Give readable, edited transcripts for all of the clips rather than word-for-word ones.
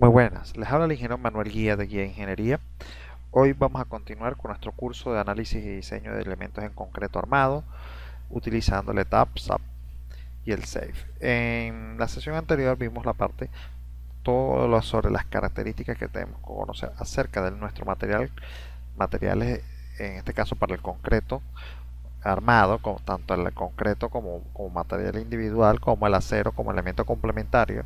Muy buenas, les habla el ingeniero Manuel Guía de Guía Ingeniería. Hoy vamos a continuar con nuestro curso de análisis y diseño de elementos en concreto armado utilizando el ETAP, SAP y el SAFE. En la sesión anterior vimos la parte todo lo sobre las características que tenemos que conocer acerca de nuestro materiales, en este caso para el concreto armado, tanto el concreto como material individual, como el acero como elemento complementario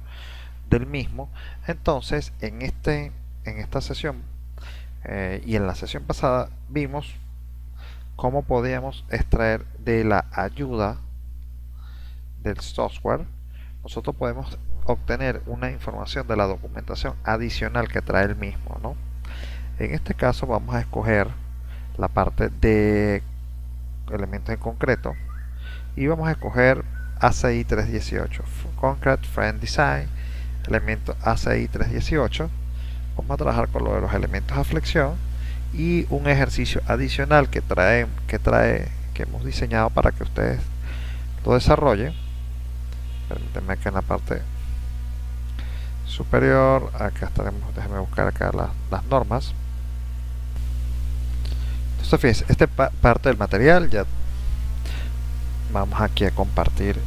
del mismo. Entonces, en esta sesión y en la sesión pasada vimos cómo podíamos extraer de la ayuda del software. Nosotros podemos obtener una información de la documentación adicional que trae el mismo, ¿no? En este caso vamos a escoger la parte de elementos en concreto y vamos a escoger ACI 318 Concrete Frame Design, elemento ACI 318. Vamos a trabajar con lo de los elementos a flexión y un ejercicio adicional que hemos diseñado para que ustedes lo desarrollen. Permítanme que en la parte superior, acá estaremos, déjenme buscar acá las normas. Entonces fíjense, esta parte del material ya vamos aquí a compartir.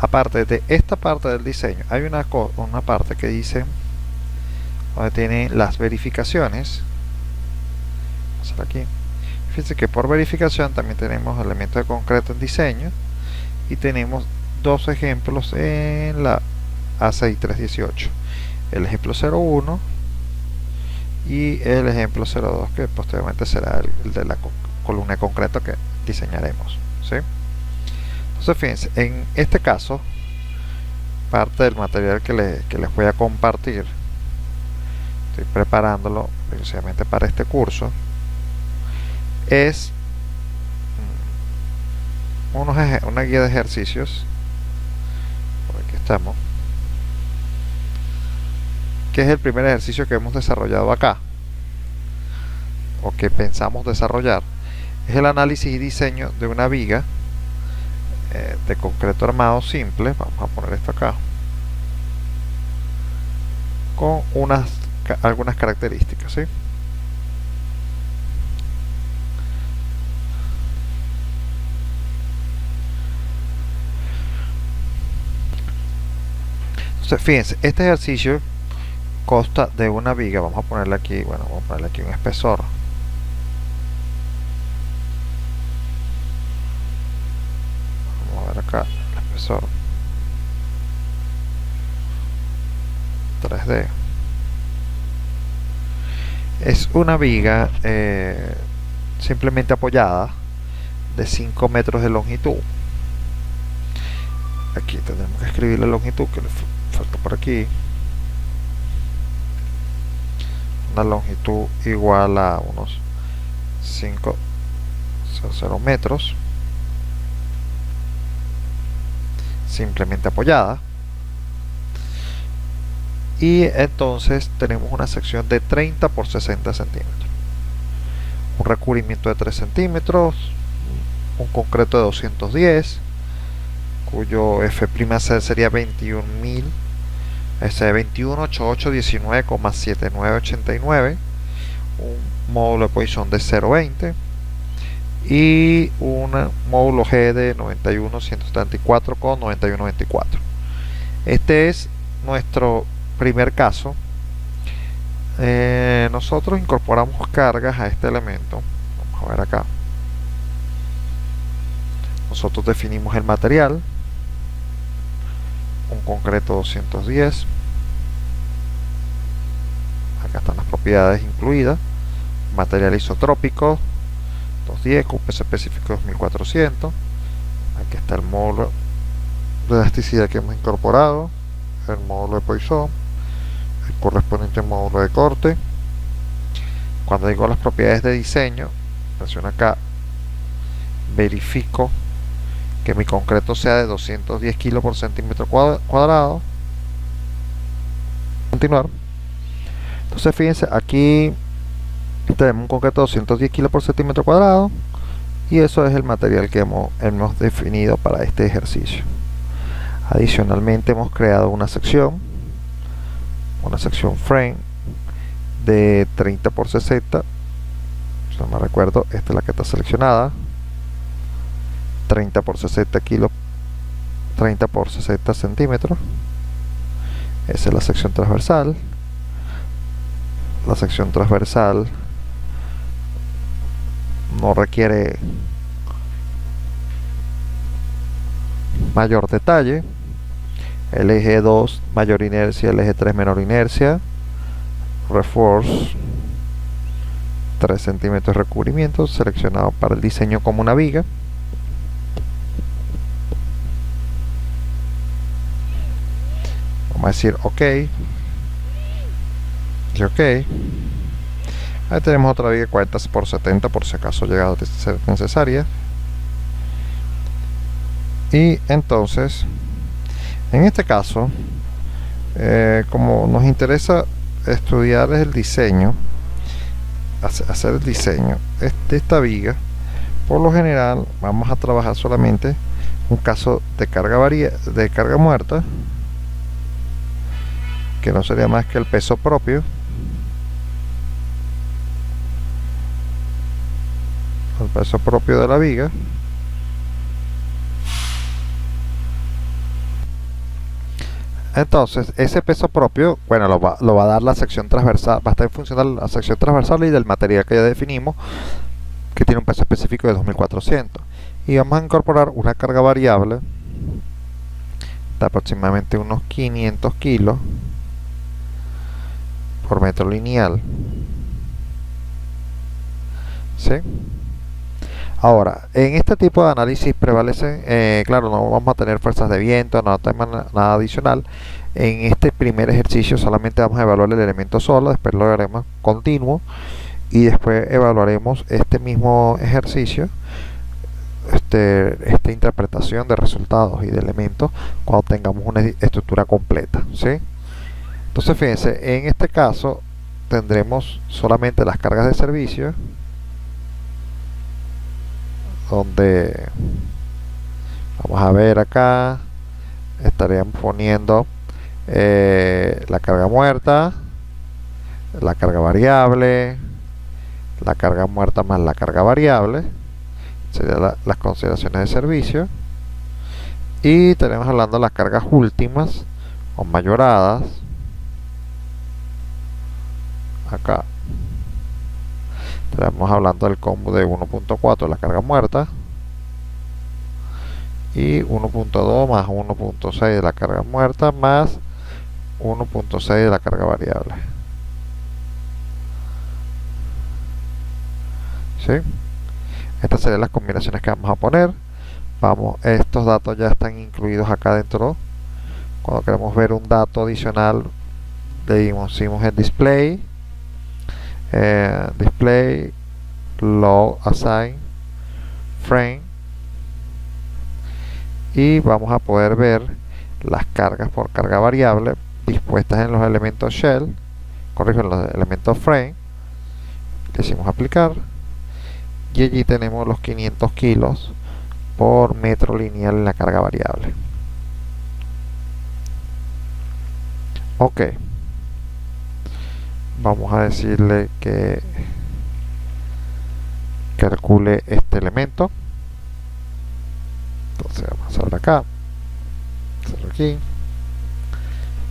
Aparte de esta parte del diseño, hay una parte que dice donde tiene las verificaciones. Vamos a aquí. Fíjense que por verificación también tenemos elementos de concreto en diseño y tenemos dos ejemplos en la ACI 318, el ejemplo 01 y el ejemplo 02, que posteriormente será el de la columna de concreto que diseñaremos, ¿sí? Entonces fíjense, en este caso parte del material que les voy a compartir, estoy preparándolo precisamente para este curso, es una guía de ejercicios. Por aquí estamos, que es el primer ejercicio que hemos desarrollado acá o que pensamos desarrollar. Es el análisis y diseño de una viga de concreto armado simple. Vamos a poner esto acá con algunas características, ¿sí? Entonces fíjense, este ejercicio consta de una viga. Vamos a ponerle aquí, bueno, vamos a ponerle aquí un espesor. Vamos a ver acá el espesor 3D. Es una viga simplemente apoyada de 5 metros de longitud. Aquí tenemos que escribir la longitud que le falta por aquí. Una longitud igual a unos 5,00 metros, simplemente apoyada. Y entonces tenemos una sección de 30 por 60 centímetros, un recubrimiento de 3 centímetros, un concreto de 210, cuyo F'C sería 21.000, ese 21.8819,7989, un módulo de Poisson de 0.20 y un módulo G de 91.174,9194. Este es nuestro primer caso. Nosotros incorporamos cargas a este elemento. Vamos a ver acá. Nosotros definimos el material, un concreto 210. Acá están las propiedades incluidas: material isotrópico 210 con peso específico 2400. Aquí está el módulo de elasticidad que hemos incorporado, el módulo de Poisson, el correspondiente módulo de corte. Cuando digo las propiedades de diseño, presiono acá, verifico que mi concreto sea de 210 kilos por centímetro cuadrado. Continuar. Entonces fíjense, aquí tenemos un concreto de 210 kilos por centímetro cuadrado y eso es el material que hemos definido para este ejercicio. Adicionalmente hemos creado una sección una sección frame de 30 por 60, si no me recuerdo, esta es la que está seleccionada, 30 por 60 kilos, 30 por 60 centímetros. Esa es la sección transversal. La sección transversal no requiere mayor detalle. El eje 2 mayor inercia, el eje 3 menor inercia, reforce 3 centímetros de recubrimiento, seleccionado para el diseño como una viga. Vamos a decir OK y OK. Ahí tenemos otra viga 40 por 70 por si acaso llega a ser necesaria. Y entonces, en este caso, como nos interesa estudiar el diseño, hacer el diseño de esta viga, por lo general vamos a trabajar solamente un caso de carga muerta, que no sería más que el peso propio, de la viga. Entonces ese peso propio, bueno, lo va a dar la sección transversal, va a estar en función de la sección transversal y del material que ya definimos, que tiene un peso específico de 2400, y vamos a incorporar una carga variable de aproximadamente unos 500 kilos por metro lineal, ¿sí? Ahora, en este tipo de análisis prevalecen, claro, no vamos a tener fuerzas de viento, no tenemos nada adicional. En este primer ejercicio solamente vamos a evaluar el elemento solo, después lo haremos continuo y después evaluaremos este mismo ejercicio, esta interpretación de resultados y de elementos cuando tengamos una estructura completa, ¿sí? Entonces fíjense, en este caso tendremos solamente las cargas de servicio, donde vamos a ver acá estaríamos poniendo la carga muerta, la carga variable, la carga muerta más la carga variable, serían las consideraciones de servicio, y tenemos hablando de las cargas últimas o mayoradas acá. Estamos hablando del combo de 1.4 la carga muerta y 1.2 más 1.6 de la carga muerta más 1.6 de la carga variable, ¿sí? Estas serían las combinaciones que vamos a poner. Estos datos ya están incluidos acá dentro. Cuando queremos ver un dato adicional, le decimos en display, display load assign frame, y vamos a poder ver las cargas por carga variable dispuestas en los elementos shell, en los elementos frame. Le decimos aplicar y allí tenemos los 500 kilos por metro lineal en la carga variable. OK, vamos a decirle que calcule este elemento. Entonces vamos a hacer acá, hacer aquí,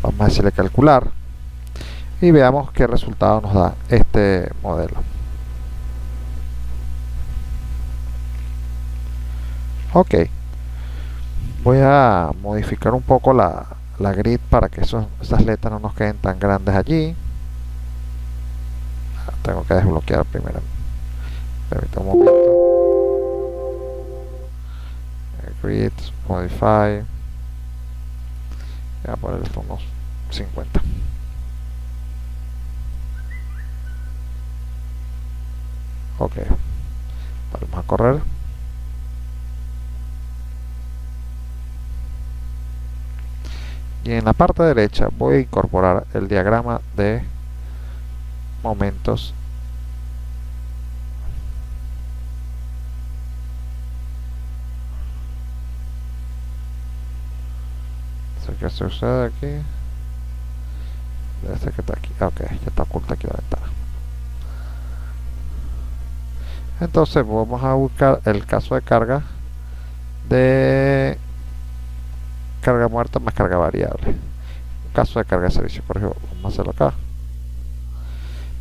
vamos a decirle calcular y veamos qué resultado nos da este modelo. OK, voy a modificar un poco la grid para que esas letras no nos queden tan grandes allí. Tengo que desbloquear primero. Permítame un momento. Grid, modify. Voy a poner unos 50. OK, vamos a correr. Y en la parte derecha voy a incorporar el diagrama de momentos que se sucede aquí. Debe ser que está aquí. Ok, ya está oculta aquí la ventana. Entonces vamos a buscar el caso de carga de carga muerta más carga variable. Caso de carga de servicio, por ejemplo, vamos a hacerlo acá.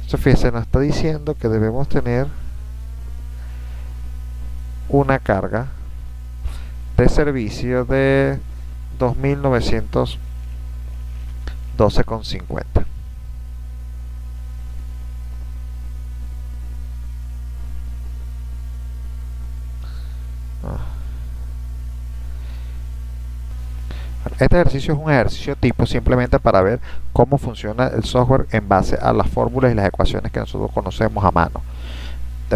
Entonces fíjense, nos está diciendo que debemos tener una carga de servicio de 2912,50. Este ejercicio es un ejercicio tipo simplemente para ver cómo funciona el software en base a las fórmulas y las ecuaciones que nosotros conocemos a mano.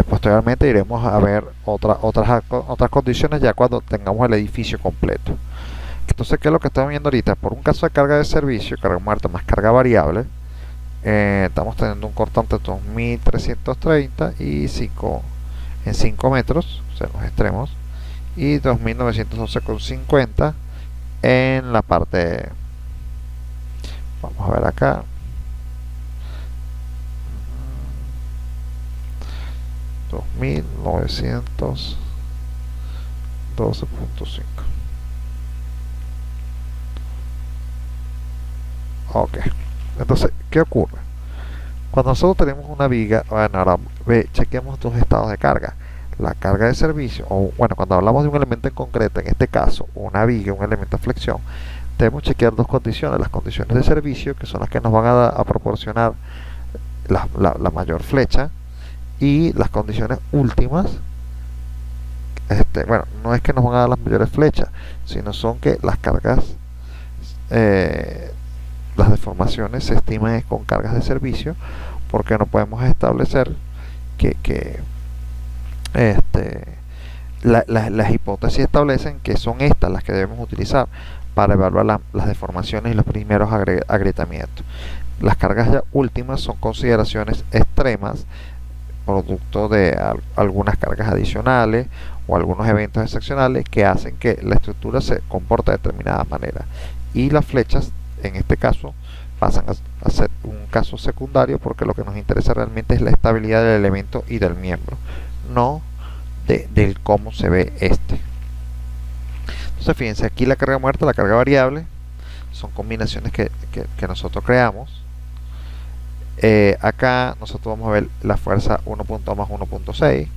Posteriormente iremos a ver otras condiciones ya cuando tengamos el edificio completo. Entonces, ¿qué es lo que estamos viendo ahorita? Por un caso de carga de servicio, carga muerta más carga variable, estamos teniendo un cortante de 2330 y 5 en 5 metros, o sea, en los extremos, y 2912,50 en la parte. Vamos a ver acá. 2912,5. Ok. Entonces, ¿qué ocurre? Cuando nosotros tenemos una viga, bueno, ahora chequemos dos estados de carga. La carga de servicio, o bueno, cuando hablamos de un elemento en concreto, en este caso, una viga, un elemento de flexión, debemos chequear dos condiciones. Las condiciones de servicio, que son las que nos van a proporcionar la mayor flecha, y las condiciones últimas, bueno, no es que nos van a dar las mayores flechas, sino son que las cargas, las deformaciones se estiman con cargas de servicio, porque no podemos establecer que las hipótesis establecen que son estas las que debemos utilizar para evaluar las deformaciones y los primeros agrietamientos. Las cargas ya últimas son consideraciones extremas, producto de algunas cargas adicionales o algunos eventos excepcionales que hacen que la estructura se comporte de determinada manera, y las flechas en este caso pasan a ser un caso secundario, porque lo que nos interesa realmente es la estabilidad del elemento y del miembro, no del cómo se ve este. Entonces fíjense, aquí la carga muerta, la carga variable, son combinaciones que nosotros creamos. Acá nosotros vamos a ver la fuerza 1.2 más 1.6,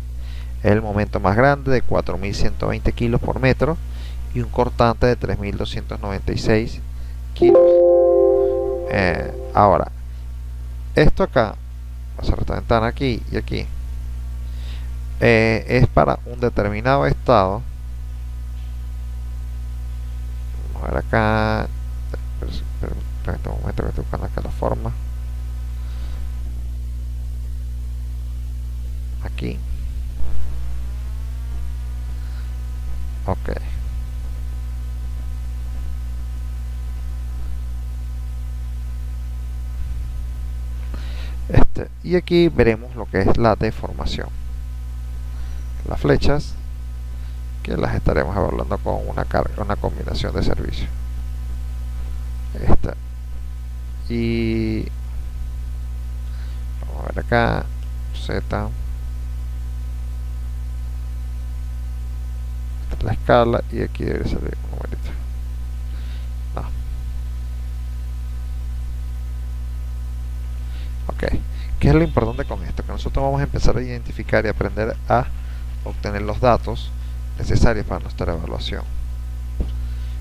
el momento más grande de 4120 kilos por metro y un cortante de 3296 kilos. Ahora, esto acá, voy a cerrar esta ventana aquí y aquí, es para un determinado estado. Vamos a ver acá, en este momento que estoy buscando acá la forma. Aquí. Ok. Y aquí veremos lo que es la deformación. Las flechas, que las estaremos evaluando con una combinación de servicios. Y vamos a ver acá, Z, la escala, y aquí debe salir un numerito. No. Ok, ¿qué es lo importante con esto? Que nosotros vamos a empezar a identificar y aprender a obtener los datos necesarios para nuestra evaluación.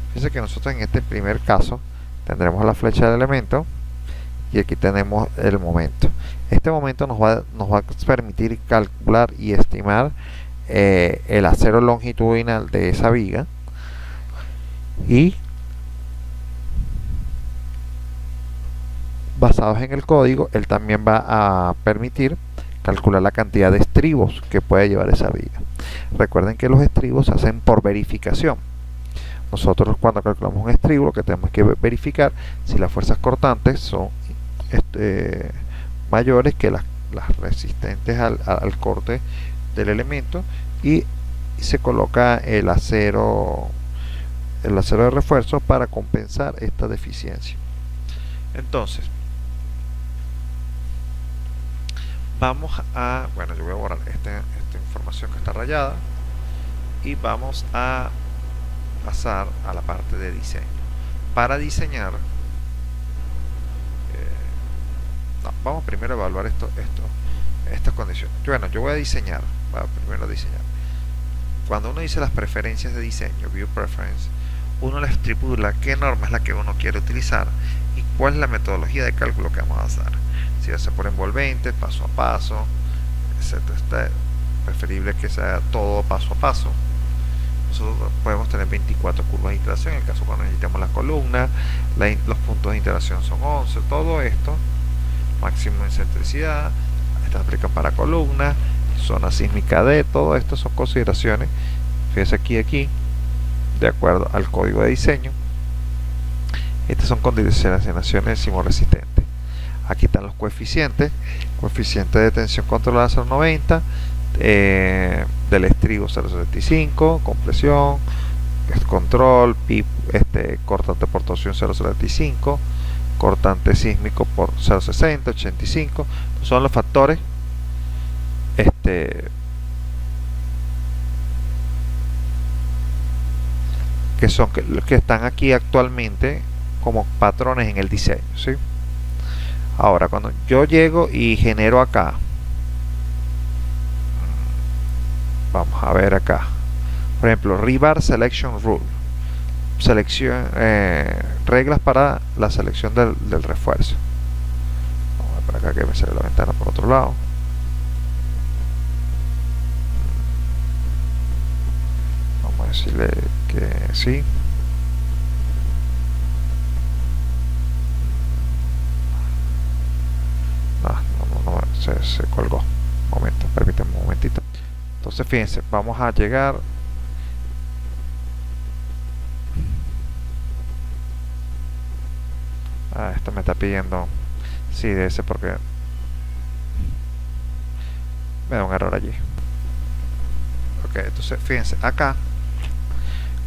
Fíjense que nosotros en este primer caso tendremos la flecha del elemento y aquí tenemos el momento. Este momento nos va a permitir calcular y estimar el acero longitudinal de esa viga, y basados en el código, él también va a permitir calcular la cantidad de estribos que puede llevar esa viga. Recuerden que los estribos se hacen por verificación. Nosotros cuando calculamos un estribo, lo que tenemos que verificar si las fuerzas cortantes son mayores que las resistentes al corte del elemento, y se coloca el acero de refuerzo para compensar esta deficiencia. Entonces, Vamos a, bueno, yo voy a borrar esta información que está rayada y vamos a pasar a la parte de diseño. Para diseñar, no, vamos primero a evaluar estas condiciones. Bueno, yo voy a diseñar, primero a diseñar. Cuando uno dice las preferencias de diseño, View Preference, uno le estipula qué norma es la que uno quiere utilizar y cuál es la metodología de cálculo que vamos a hacer. Si va a ser por envolvente, paso a paso, etc. Es preferible que sea todo paso a paso. Nosotros podemos tener 24 curvas de iteración en el caso cuando necesitemos la columna, los puntos de iteración son 11, todo esto, máximo de excentricidad, esta aplica para columna, zona sísmica D, todo esto son consideraciones, fíjense aquí, de acuerdo al código de diseño. Estas son condiciones sismoresistentes. Aquí están los coeficientes, coeficiente de tensión controlada 0,90, del estribo 0,75, compresión, control, PIP, cortante por torsión 0,75, cortante sísmico por 0,60, 85, son los factores que están aquí actualmente como patrones en el diseño, ¿sí? Ahora, cuando yo llego y genero acá, vamos a ver acá, por ejemplo, Rebar Selection Rule, reglas para la selección del refuerzo. Vamos a ver por acá que me sale la ventana por otro lado. Vamos a decirle que sí. No, se colgó. Un momento, permíteme un momentito. Entonces fíjense, vamos a llegar esto me está pidiendo sí de ese porque me da un error allí. Ok, entonces fíjense acá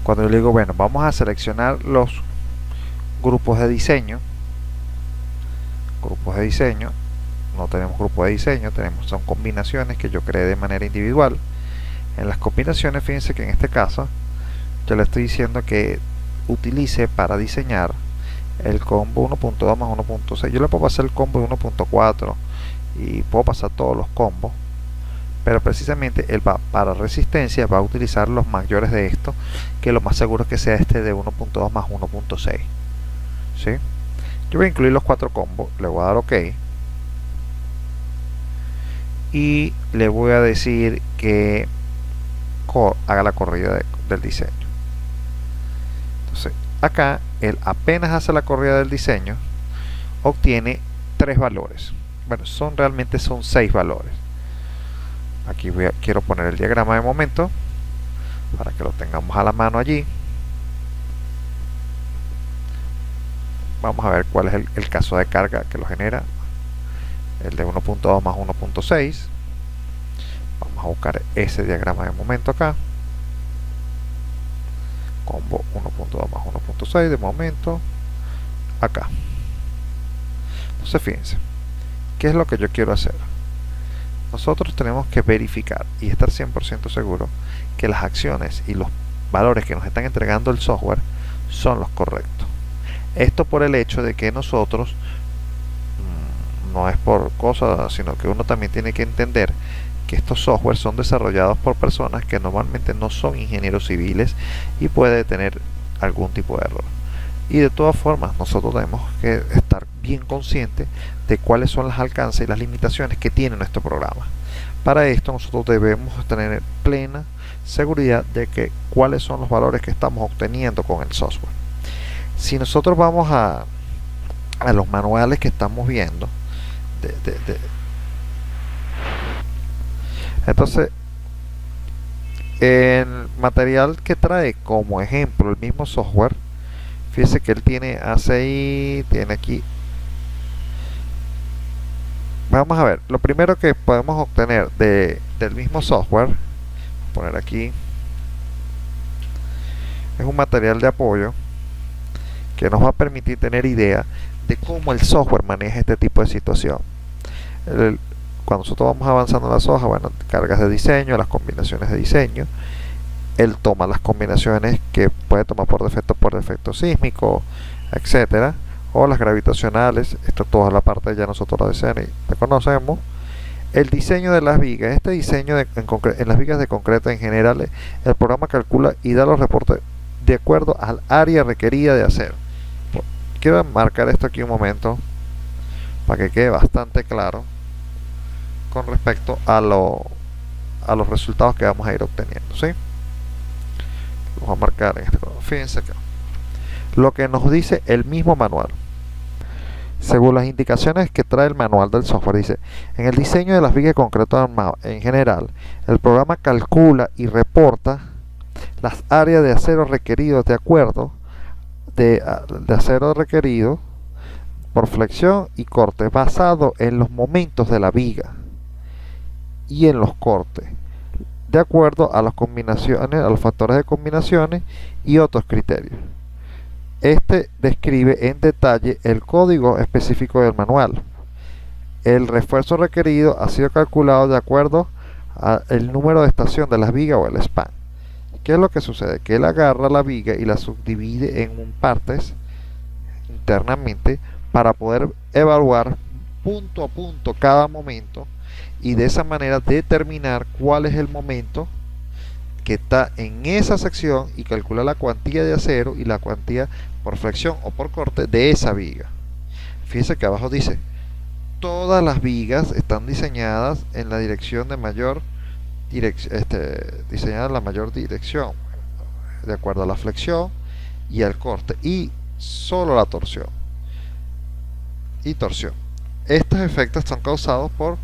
cuando yo le digo bueno, vamos a seleccionar los grupos de diseño, no tenemos grupo de diseño, son combinaciones que yo creé de manera individual. En las combinaciones, fíjense que en este caso yo le estoy diciendo que utilice para diseñar el combo 1.2 más 1.6. Yo le puedo pasar el combo de 1.4 y puedo pasar todos los combos, pero precisamente él va para resistencia, va a utilizar los mayores de esto, que lo más seguro es que sea este de 1.2 más 1.6. ¿sí? Yo voy a incluir los 4 combos, le voy a dar OK y le voy a decir que haga la corrida del diseño. Entonces acá él apenas hace la corrida del diseño obtiene 3 valores. Bueno, realmente son 6 valores. Aquí quiero poner el diagrama de momento para que lo tengamos a la mano allí. Vamos a ver cuál es el caso de carga que lo genera, el de 1.2 más 1.6. vamos a buscar ese diagrama de momento acá, combo 1.2 más 1.6 de momento acá. Entonces fíjense, ¿qué es lo que yo quiero hacer? Nosotros tenemos que verificar y estar 100% seguro que las acciones y los valores que nos están entregando el software son los correctos. Esto por el hecho de que nosotros, no es por cosas, sino que uno también tiene que entender que estos softwares son desarrollados por personas que normalmente no son ingenieros civiles y puede tener algún tipo de error. Y de todas formas, nosotros tenemos que estar bien conscientes de cuáles son los alcances y las limitaciones que tiene nuestro programa. Para esto nosotros debemos tener plena seguridad de que cuáles son los valores que estamos obteniendo con el software. Si nosotros vamos a los manuales que estamos viendo, entonces el material que trae como ejemplo el mismo software, fíjese que él tiene ACI, tiene aquí. Vamos a ver, lo primero que podemos obtener del mismo software, poner aquí, es un material de apoyo que nos va a permitir tener idea de cómo el software maneja este tipo de situación. cuando nosotros vamos avanzando en las hojas, bueno, cargas de diseño, las combinaciones de diseño. Él toma las combinaciones que puede tomar por defecto sísmico, etcétera, o las gravitacionales. Esto toda la parte ya nosotros la conocemos. El diseño de las vigas. Este diseño en las vigas de concreto en general, el programa calcula y da los reportes de acuerdo al área requerida de acero. Quiero marcar esto aquí un momento para que quede bastante claro con respecto a los resultados que vamos a ir obteniendo, ¿sí? Lo voy a marcar en este color. Fíjense acá lo que nos dice el mismo manual. Según las indicaciones que trae el manual del software, dice: en el diseño de las vigas de concreto armado en general, el programa calcula y reporta las áreas de acero requeridos de acuerdo de acero requerido por flexión y corte, basado en los momentos de la viga y en los cortes, de acuerdo a las combinaciones, a los factores de combinaciones y otros criterios. Este describe en detalle el código específico del manual. El refuerzo requerido ha sido calculado de acuerdo al número de estación de las vigas o el span. ¿Qué es lo que sucede? Que él agarra la viga y la subdivide en partes internamente para poder evaluar punto a punto cada momento y de esa manera determinar cuál es el momento que está en esa sección y calcula la cuantía de acero y la cuantía por flexión o por corte de esa viga. Fíjense que abajo dice: todas las vigas están diseñadas en la dirección de mayor diseñadas en la mayor dirección de acuerdo a la flexión y al corte, y solo la torsión y torsión. Estos efectos son causados por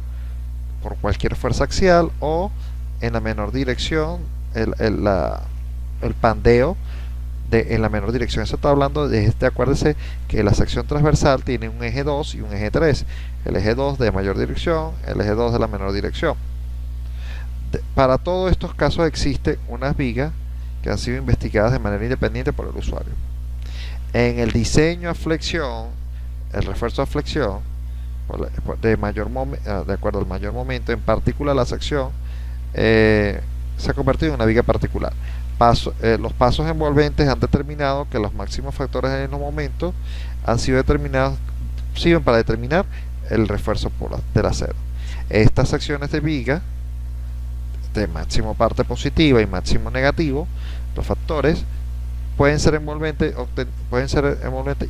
cualquier fuerza axial o en la menor dirección, el pandeo en la menor dirección. Eso está hablando de acuérdense que la sección transversal tiene un eje 2 y un eje 3. El eje 2 de mayor dirección, el eje 2 de la menor dirección. Para todos estos casos existen unas vigas que han sido investigadas de manera independiente por el usuario. En el diseño a flexión, el refuerzo a flexión, de acuerdo al mayor momento, en particular la sección se ha convertido en una viga particular. Los pasos envolventes han determinado que los máximos factores en los momentos han sido determinados, sirven para determinar el refuerzo del acero. Estas secciones de viga de máximo parte positiva y máximo negativo, los factores pueden ser envolventes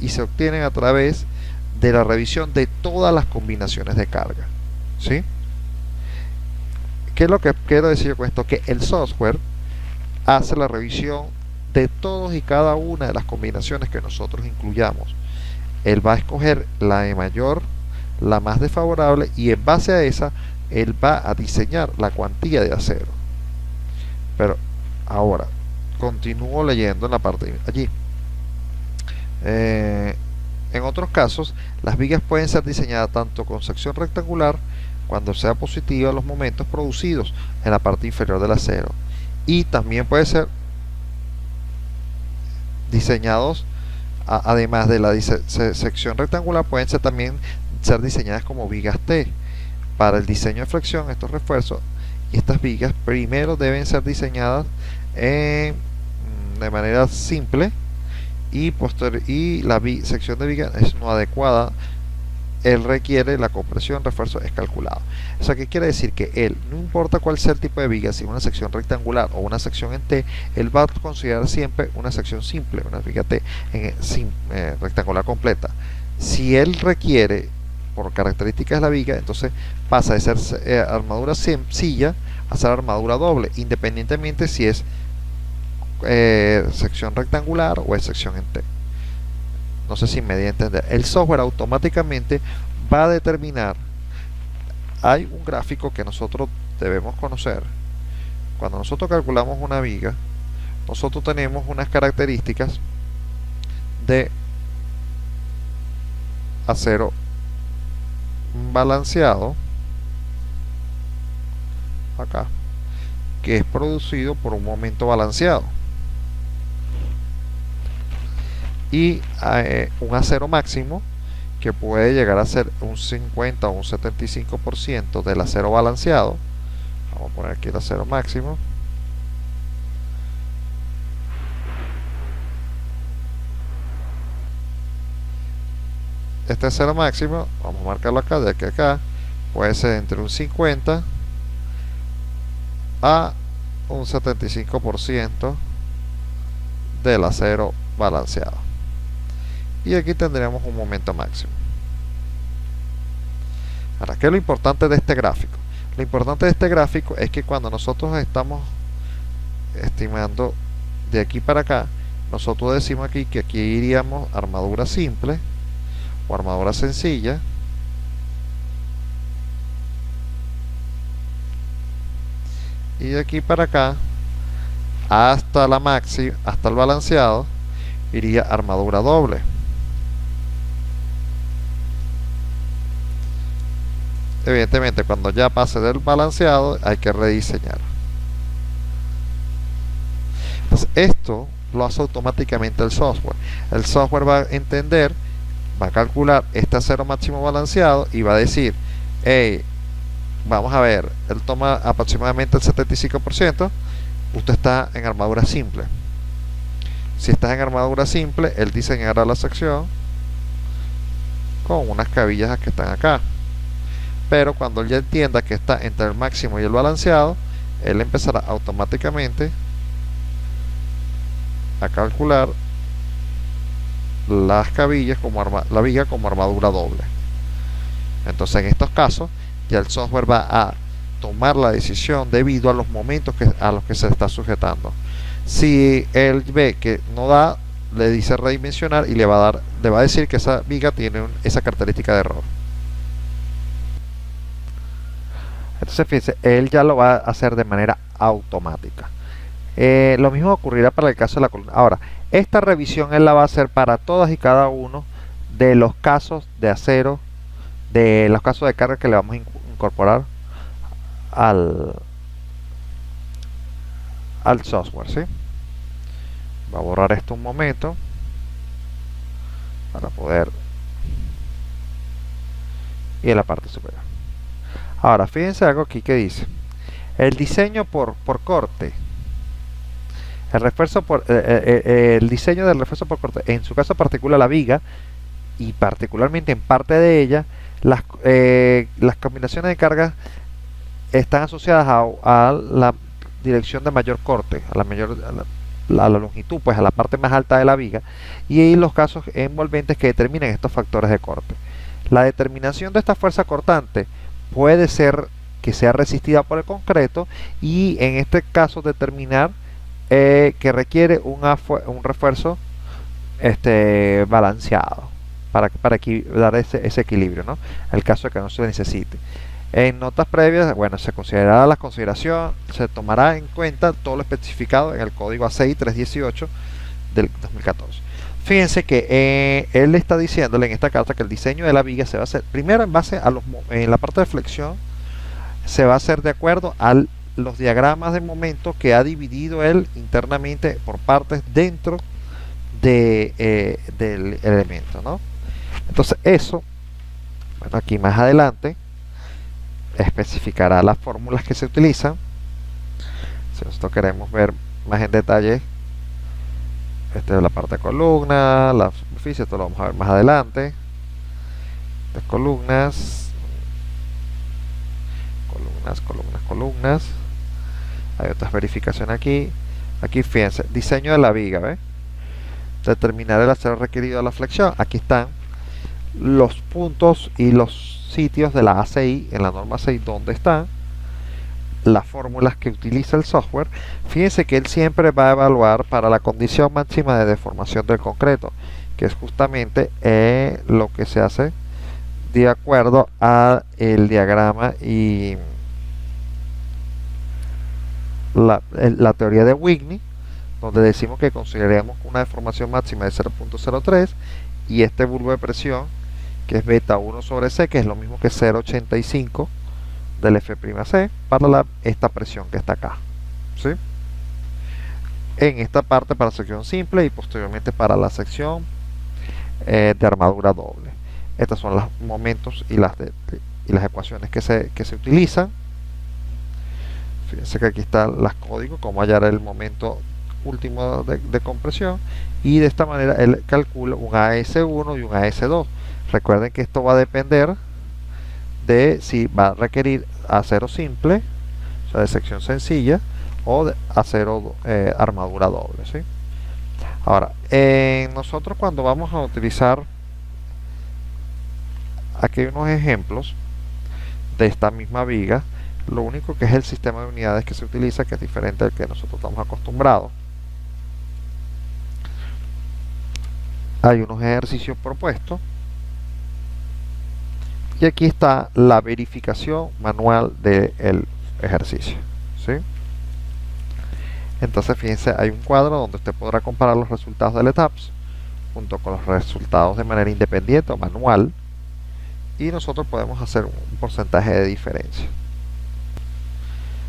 y se obtienen a través de la revisión de todas las combinaciones de carga, ¿sí? ¿Qué es lo que quiero decir con esto? Que el software hace la revisión de todos y cada una de las combinaciones que nosotros incluyamos. Él va a escoger la de mayor, la más desfavorable, y en base a esa él va a diseñar la cuantía de acero. Pero ahora continúo leyendo en la parte de allí. En otros casos, las vigas pueden ser diseñadas tanto con sección rectangular cuando sea positiva los momentos producidos en la parte inferior del acero, y también puede ser diseñados además de la sección rectangular, pueden también ser diseñadas como vigas T. Para el diseño de flexión, estos refuerzos y estas vigas primero deben ser diseñadas de manera simple, y la sección de viga es no adecuada. Él requiere la compresión, refuerzo es calculado. Eso que quiere decir que él, no importa cuál sea el tipo de viga, si una sección rectangular o una sección en T, él va a considerar siempre una sección simple, una viga T rectangular completa. Si él requiere, por características de la viga, entonces pasa de ser armadura sencilla a ser armadura doble, independientemente si es sección rectangular o es sección en T. No sé si me di a entender. El software automáticamente va a determinar. Hay un gráfico que nosotros debemos conocer. Cuando nosotros calculamos una viga, nosotros tenemos unas características de acero balanceado acá, que es producido por un momento balanceado, y un acero máximo, que puede llegar a ser un 50 o un 75% del acero balanceado. Vamos a poner aquí el acero máximo. Este acero máximo, vamos a marcarlo acá, de aquí a acá, puede ser entre un 50 a un 75% del acero balanceado. Y aquí tendríamos un momento máximo. Ahora, ¿qué es lo importante de este gráfico? Lo importante de este gráfico es que cuando nosotros estamos estimando de aquí para acá, nosotros decimos aquí que aquí iríamos armadura simple o armadura sencilla, y de aquí para acá hasta la máxima, hasta el balanceado, iría armadura doble. Evidentemente, cuando ya pase del balanceado, hay que rediseñar. Entonces, esto lo hace automáticamente el software. El software va a entender, va a calcular este acero máximo balanceado y va a decir, hey, vamos a ver, él toma aproximadamente el 75%, usted está en armadura simple. Si estás en armadura simple, él diseñará la sección con unas cabillas que están acá. Pero cuando él ya entienda que está entre el máximo y el balanceado, él empezará automáticamente a calcular las cabillas como la viga como armadura doble. Entonces, en estos casos, ya el software va a tomar la decisión debido a los momentos a los que se está sujetando. Si él ve que no da, le dice redimensionar y le va a decir que esa viga tiene esa característica de error. Entonces, fíjense, él ya lo va a hacer de manera automática. Lo mismo ocurrirá para el caso de la columna. Ahora, esta revisión él la va a hacer para todas y cada uno de los casos de acero, de los casos de carga que le vamos a incorporar al software, ¿sí? Va a borrar esto un momento para poder y en la parte superior. Ahora, fíjense algo aquí que dice: el diseño por corte, el diseño del refuerzo por corte, en su caso particular la viga, y particularmente en parte de ella, las combinaciones de cargas están asociadas a la dirección de mayor corte, a la longitud, pues a la parte más alta de la viga, y ahí los casos envolventes que determinan estos factores de corte. La determinación de esta fuerza cortante puede ser que sea resistida por el concreto, y en este caso determinar que requiere un refuerzo balanceado para dar ese equilibrio, ¿no? En el caso de que no se necesite. En notas previas, bueno, se considerará la consideración, se tomará en cuenta todo lo especificado en el código ACI 318 del 2014. Fíjense que él está diciéndole en esta carta que el diseño de la viga se va a hacer primero en base a en la parte de flexión, se va a hacer de acuerdo a los diagramas de momento que ha dividido él internamente por partes dentro del elemento, ¿no? Entonces eso, bueno, aquí más adelante especificará las fórmulas que se utilizan. Si nosotros queremos ver más en detalle la parte de columna, la superficie, esto lo vamos a ver más adelante. Las columnas, hay otras verificaciones aquí. Aquí fíjense, diseño de la viga, ¿ve? Determinar el acero requerido de la flexión. Aquí están los puntos y los sitios de la ACI, en la norma ACI, donde están las fórmulas que utiliza el software. Fíjense que él siempre va a evaluar para la condición máxima de deformación del concreto, que es justamente lo que se hace de acuerdo a el diagrama y la teoría de Whitney, donde decimos que consideramos una deformación máxima de 0.03 y este bulbo de presión, que es beta 1 sobre C, que es lo mismo que 0.85 del F'C para esta presión que está acá, ¿sí? En esta parte para sección simple y posteriormente para la sección de armadura doble. Estos son los momentos y las ecuaciones que se utilizan. Fíjense que aquí están los códigos, cómo hallar el momento último de compresión, y de esta manera él calcula un AS1 y un AS2. Recuerden que esto va a depender de si va a requerir acero simple, o sea, de sección sencilla, o de acero armadura doble, ¿sí? Ahora, nosotros cuando vamos a utilizar, aquí hay unos ejemplos de esta misma viga. Lo único que es el sistema de unidades que se utiliza, que es diferente al que nosotros estamos acostumbrados. Hay unos ejercicios propuestos. Y aquí está la verificación manual del ejercicio, ¿sí? Entonces fíjense, hay un cuadro donde usted podrá comparar los resultados del ETAPS junto con los resultados de manera independiente o manual, y nosotros podemos hacer un porcentaje de diferencia.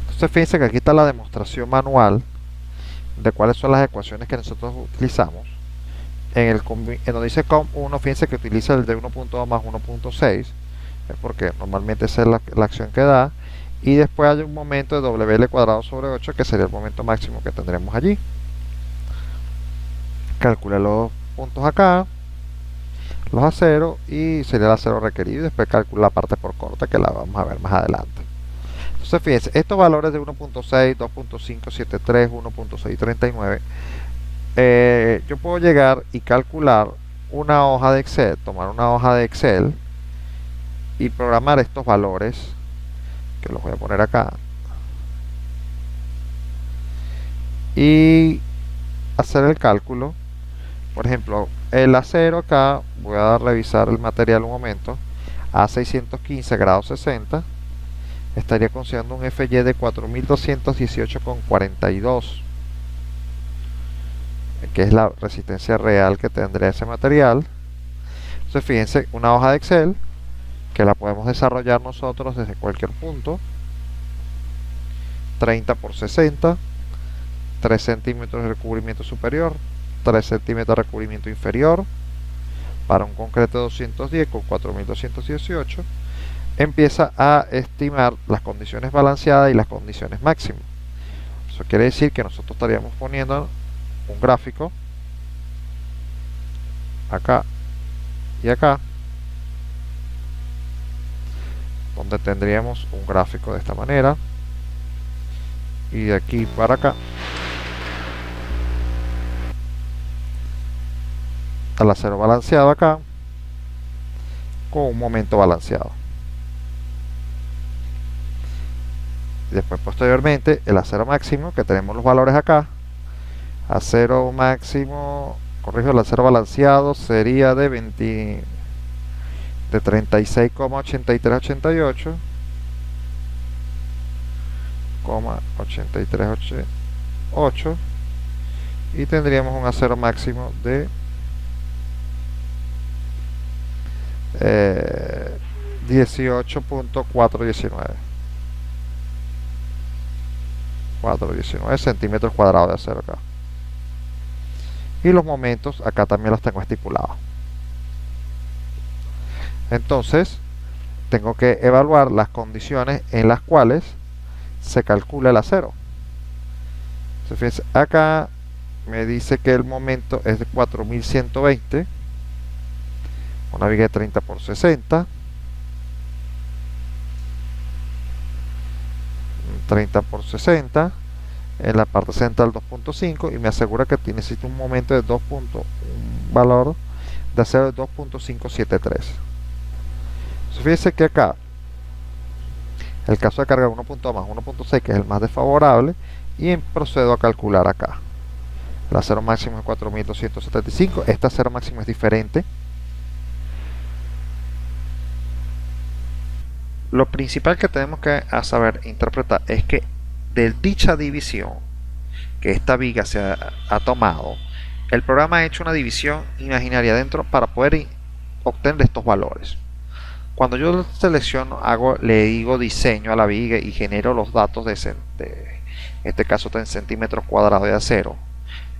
Entonces fíjense que aquí está la demostración manual de cuáles son las ecuaciones que nosotros utilizamos. En donde dice COM1, fíjense que utiliza el de 1.2 más 1.6, porque normalmente esa es la acción que da, y después hay un momento de WL cuadrado sobre 8, que sería el momento máximo que tendremos allí. Calcula los puntos acá, los aceros, y sería el acero requerido, y después calcula la parte por corte, que la vamos a ver más adelante. Entonces fíjense, estos valores de 1.6, 2.573, 1.639, yo puedo llegar y calcular una hoja de Excel, tomar una hoja de Excel y programar estos valores, que los voy a poner acá, y hacer el cálculo. Por ejemplo, el acero acá, voy a revisar el material un momento, a 615 grados 60, estaría considerando un FY de 4218,42, que es la resistencia real que tendría ese material. Entonces fíjense, una hoja de Excel que la podemos desarrollar nosotros desde cualquier punto. 30 por 60, 3 centímetros de recubrimiento superior, 3 centímetros de recubrimiento inferior, para un concreto de 210 con 4218. Empieza a estimar las condiciones balanceadas y las condiciones máximas. Eso quiere decir que nosotros estaríamos poniendo un gráfico acá y acá, donde tendríamos un gráfico de esta manera, y de aquí para acá al acero balanceado acá, con un momento balanceado. Y después posteriormente el acero máximo, que tenemos los valores acá. Acero máximo, corrijo, el acero balanceado sería de 36,8388, 8388, y tendríamos un acero máximo de 18.419 centímetros cuadrados de acero acá. Y los momentos acá también los tengo estipulados. Entonces tengo que evaluar las condiciones en las cuales se calcula el acero. Entonces fíjense, acá me dice que el momento es de 4120, una viga de 30 por 60, 30 por 60, en la parte central 2.5, y me asegura que necesito un momento de un valor de acero de 2.573. Fíjense que acá el caso de carga 1.2 más 1.6, que es el más desfavorable, y procedo a calcular acá. El acero máximo es 4275. Este acero máximo es diferente. Lo principal que tenemos que saber interpretar es que de dicha división que esta viga se ha tomado, el programa ha hecho una división imaginaria dentro para poder obtener estos valores. Cuando yo selecciono, le digo diseño a la viga y genero los datos en este caso está en centímetros cuadrados de acero,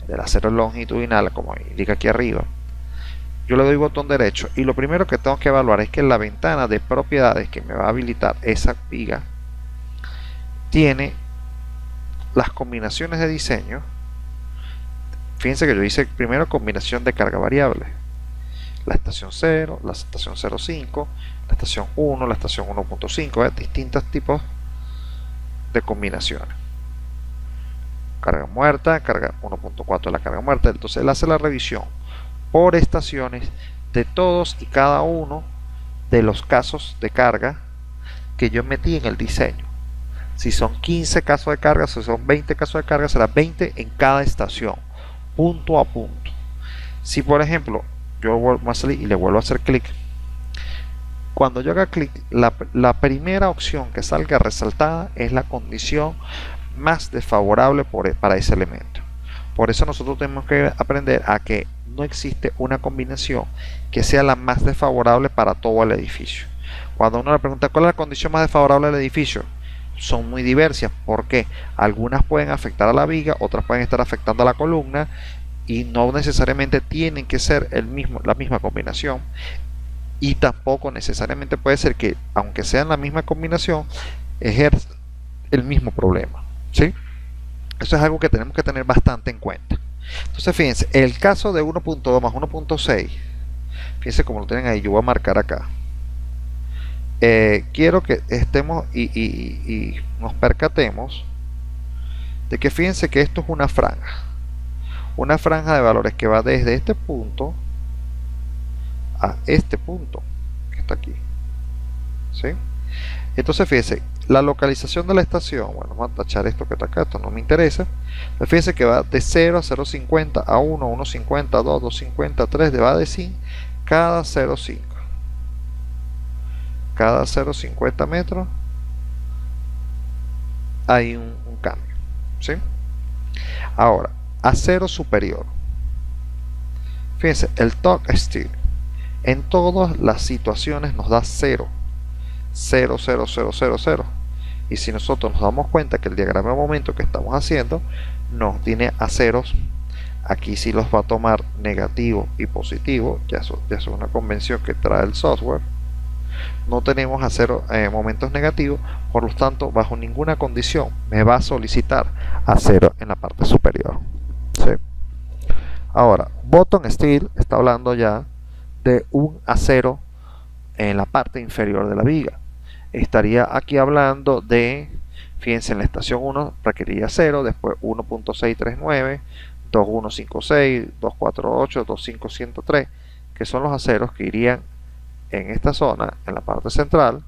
del acero longitudinal, como indica aquí arriba. yo le doy botón derecho y lo primero que tengo que evaluar es que la ventana de propiedades que me va a habilitar esa viga tiene las combinaciones de diseño. Fíjense que yo hice primero combinación de carga variable, la estación 0, la estación 0.5, la estación 1, la estación 1.5, distintos tipos de combinaciones. Carga muerta, carga 1.4 de la carga muerta. Entonces él hace la revisión por estaciones de todos y cada uno de los casos de carga que yo metí en el diseño. Si son 15 casos de carga, si son 20 casos de carga, será 20 en cada estación, punto a punto. Si por ejemplo yo vuelvo a salir y le vuelvo a hacer clic, cuando yo haga clic, la primera opción que salga resaltada es la condición más desfavorable para ese elemento. Por eso nosotros tenemos que aprender a que no existe una combinación que sea la más desfavorable para todo el edificio. Cuando uno le pregunta cuál es la condición más desfavorable del edificio, son muy diversas, porque algunas pueden afectar a la viga, otras pueden estar afectando a la columna, y no necesariamente tienen que ser la misma combinación, y tampoco necesariamente puede ser que, aunque sean la misma combinación, ejerza el mismo problema, ¿sí? Eso es algo que tenemos que tener bastante en cuenta. Entonces fíjense, el caso de 1.2 más 1.6, fíjense como lo tienen ahí, yo voy a marcar acá. Quiero que estemos y nos percatemos de que fíjense que esto es una franja de valores que va desde este punto a este punto que está aquí, ¿sí? Entonces fíjense, la localización de la estación, bueno, vamos a tachar esto que está acá, esto no me interesa. Pero fíjense que va de 0 a 0.50, a 1, 1.50, 2, 2.50, 3, va de 100 cada 0.5. Cada 0.50 metros hay un cambio, ¿sí? Ahora, a 0 superior, fíjense, el torque steel en todas las situaciones nos da 0, 0, 0, 0, 0, 0. Y si nosotros nos damos cuenta que el diagrama de momento que estamos haciendo nos tiene a ceros, aquí sí los va a tomar negativo y positivo, ya es una convención que trae el software. No tenemos a cero momentos negativos, por lo tanto bajo ninguna condición me va a solicitar a 0 en la parte superior, ¿sí? Ahora, bottom steel está hablando ya de un acero en la parte inferior de la viga. Estaría aquí hablando de, fíjense, en la estación 1 requeriría 0, después 1.639, 2156, 248, 2503, que son los aceros que irían en esta zona, en la parte central.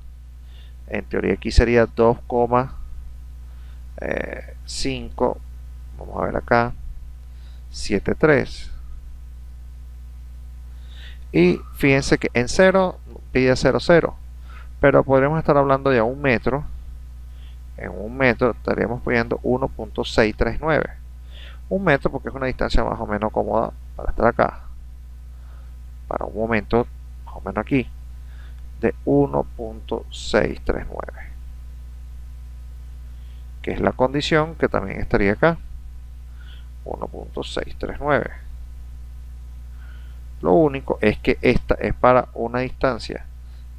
En teoría aquí sería 2,5, vamos a ver acá, 73. Y fíjense que en 0 pide 0, 0, pero podríamos estar hablando de 1 metro. En 1 metro estaríamos pidiendo 1.639. 1 metro porque es una distancia más o menos cómoda para estar acá. Para un momento más o menos aquí, de 1.639, que es la condición que también estaría acá, 1.639. Lo único es que esta es para una distancia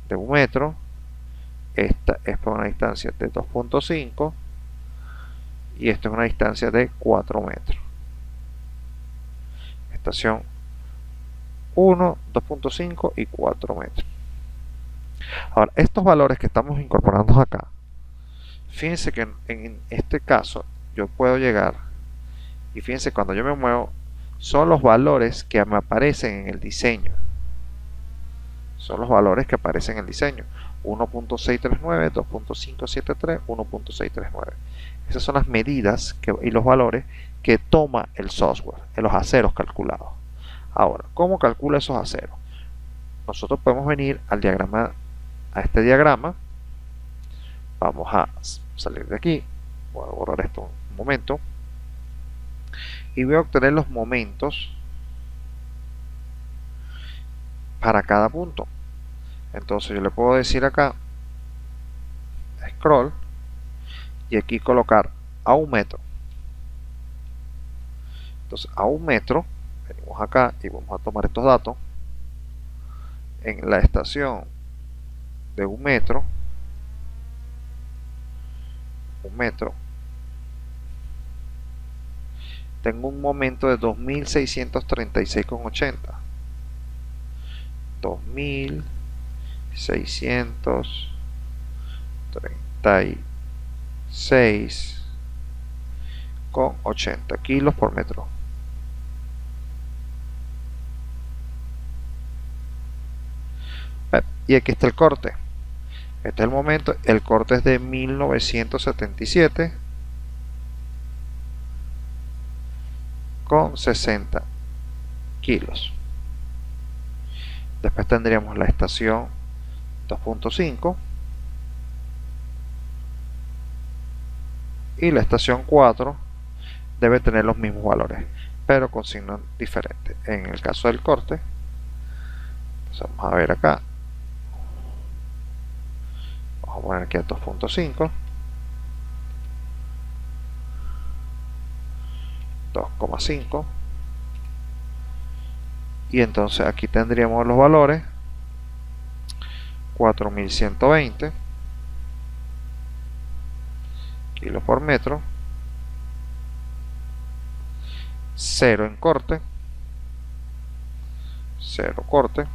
de 1 metro, esta es para una distancia de 2.5 y esta es una distancia de 4 metros. Estación 1, 2.5 y 4 metros. Ahora, estos valores que estamos incorporando acá, fíjense que en este caso yo puedo llegar, y fíjense, cuando yo me muevo son los valores que me aparecen en el diseño, son los valores que aparecen en el diseño: 1.639, 2.573, 1.639. Esas son las medidas y los valores que toma el software en los aceros calculados. Ahora, ¿cómo calcula esos aceros? Nosotros podemos venir al diagrama, a este diagrama. Vamos a salir de aquí, voy a borrar esto un momento, y voy a obtener los momentos para cada punto. Entonces yo le puedo decir acá scroll y aquí colocar a 1 metro. Entonces a 1 metro venimos acá y vamos a tomar estos datos. en la estación de un metro, tengo un momento de 2636,80. 2636,80 kilos por metro. Y aquí está el corte. Este es el momento. El corte es de 1977,60 kilos. Después tendríamos la estación 2.5 y la estación 4 debe tener los mismos valores, pero con signos diferentes. En el caso del corte, pues vamos a ver acá. Vamos a poner aquí a 2.5, 2,5, y entonces aquí tendríamos los valores: 4120 kilos por metro, 0 en corte, 0 corte.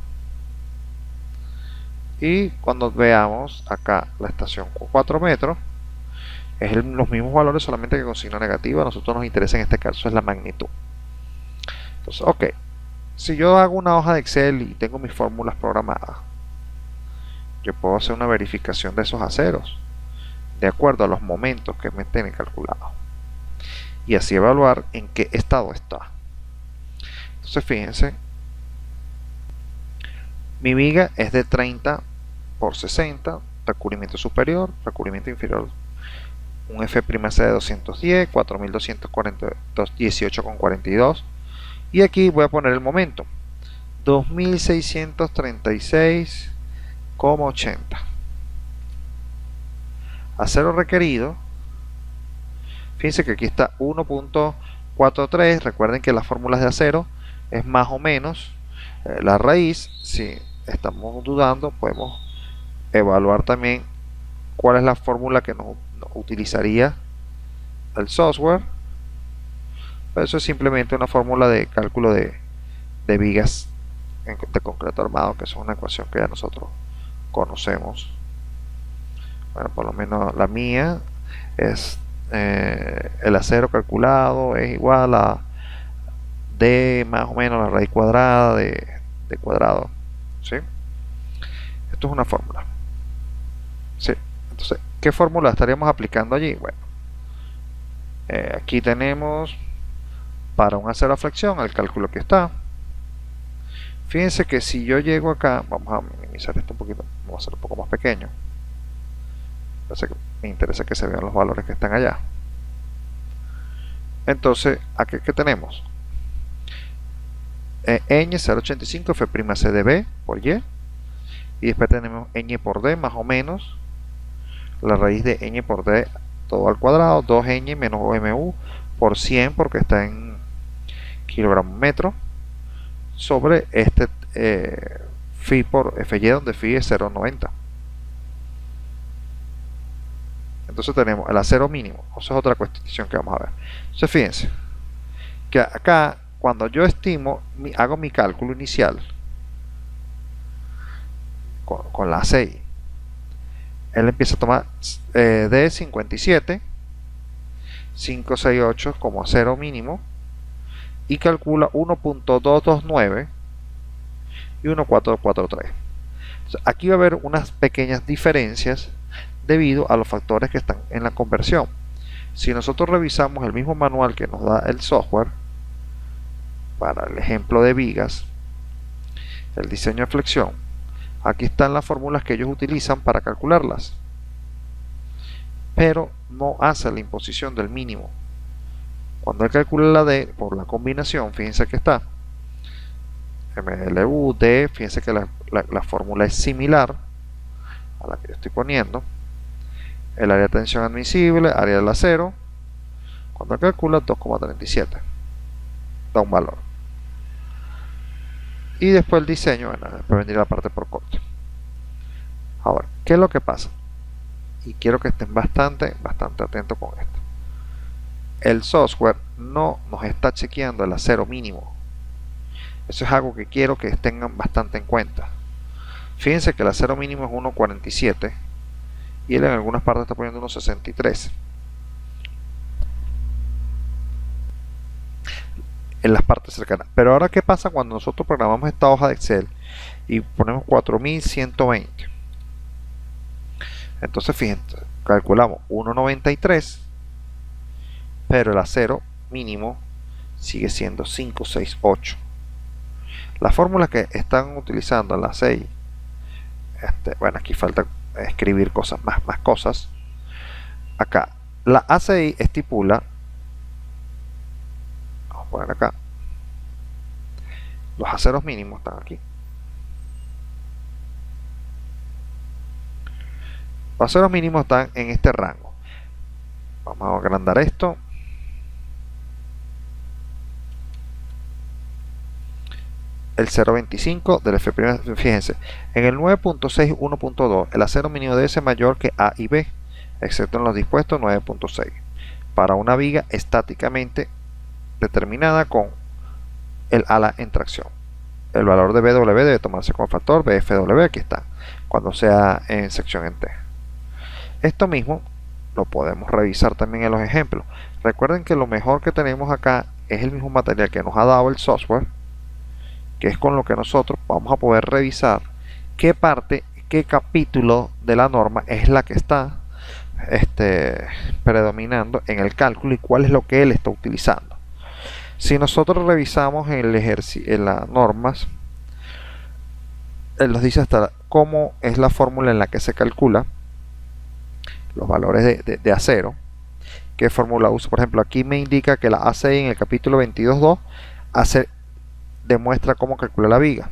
Y cuando veamos acá la estación 4 metros, es los mismos valores, solamente que con signo negativo. A nosotros nos interesa en este caso es la magnitud. Entonces, ok, si yo hago una hoja de Excel y tengo mis fórmulas programadas, yo puedo hacer una verificación de esos aceros de acuerdo a los momentos que me tienen calculados y así evaluar en qué estado está. Entonces fíjense, mi viga es de 30 por 60, recubrimiento superior, recubrimiento inferior, un F'C de 210, 4218,42, y aquí voy a poner el momento: 2636,80. Acero requerido, fíjense que aquí está 1.43. recuerden que las fórmulas de acero es más o menos la raíz. Si estamos dudando, podemos evaluar también cuál es la fórmula que nos utilizaría el software. Eso es simplemente una fórmula de cálculo de vigas de concreto armado, que es una ecuación que ya nosotros conocemos. Bueno, por lo menos la mía es el acero calculado es igual a D más o menos la raíz cuadrada de cuadrado, ¿sí? Esto es una fórmula, ¿sí? Entonces, ¿qué fórmula estaríamos aplicando allí? Bueno, aquí tenemos para un acero a flexión el cálculo que está. Fíjense que si yo llego acá, vamos a minimizar esto un poquito, vamos a hacerlo un poco más pequeño. Me interesa que se vean los valores que están allá. Entonces, ¿aquí qué tenemos? ñ 0.85 F'C de B por Y, y después tenemos ñ por D más o menos la raíz de ñ por D todo al cuadrado, 2ñ menos mu por 100, porque está en kilogramos metro, sobre este Φ por Fy, donde Φ es 0.90. Entonces tenemos el acero mínimo. Esa es otra cuestión que vamos a ver. Entonces fíjense que acá, cuando yo estimo, hago mi cálculo inicial con la 6, él empieza a tomar de 57, 568 como acero mínimo, y calcula 1.229 y 1.443. Entonces, aquí va a haber unas pequeñas diferencias debido a los factores que están en la conversión. Si nosotros revisamos el mismo manual que nos da el software para el ejemplo de vigas, el diseño de flexión, aquí están las fórmulas que ellos utilizan para calcularlas, pero no hace la imposición del mínimo. Cuando él calcula la D por la combinación, fíjense que está MLU, D, fíjense que la fórmula es similar a la que yo estoy poniendo. El área de tensión admisible, área del acero, cuando calcula 2,37, da un valor. Y después el diseño, bueno, después vendría la parte por corte. Ahora, ¿qué es lo que pasa? Y quiero que estén bastante atentos con esto. El software no nos está chequeando el acero mínimo. Eso es algo que quiero que tengan bastante en cuenta. Fíjense que el acero mínimo es 1.47 y él en algunas partes está poniendo 1.63. En las partes cercanas. Pero ahora, ¿qué pasa cuando nosotros programamos esta hoja de Excel y ponemos 4120? Entonces, fíjense, calculamos 1.93, pero el acero mínimo sigue siendo 568. La fórmula que están utilizando en la 6, bueno, aquí falta escribir cosas más cosas. Acá, la ACI estipula, vamos a poner acá, los aceros mínimos están aquí. Los aceros mínimos están en este rango. Vamos a agrandar esto. El 0.25 del F', fíjense, en el 9.6 1.2 el acero mínimo debe ser mayor que A y B, excepto en los dispuestos 9.6, para una viga estáticamente determinada con el ala en tracción. El valor de BW debe tomarse como factor BFW, aquí está, cuando sea en sección en T. Esto mismo lo podemos revisar también en los ejemplos. Recuerden que lo mejor que tenemos acá es el mismo material que nos ha dado el software, que es con lo que nosotros vamos a poder revisar qué parte, qué capítulo de la norma es la que está predominando en el cálculo y cuál es lo que él está utilizando. Si nosotros revisamos en las normas, él nos dice hasta cómo es la fórmula en la que se calcula los valores de acero, qué fórmula usa. Por ejemplo, aquí me indica que la ACI en el capítulo 22.2 demuestra cómo calcular la viga.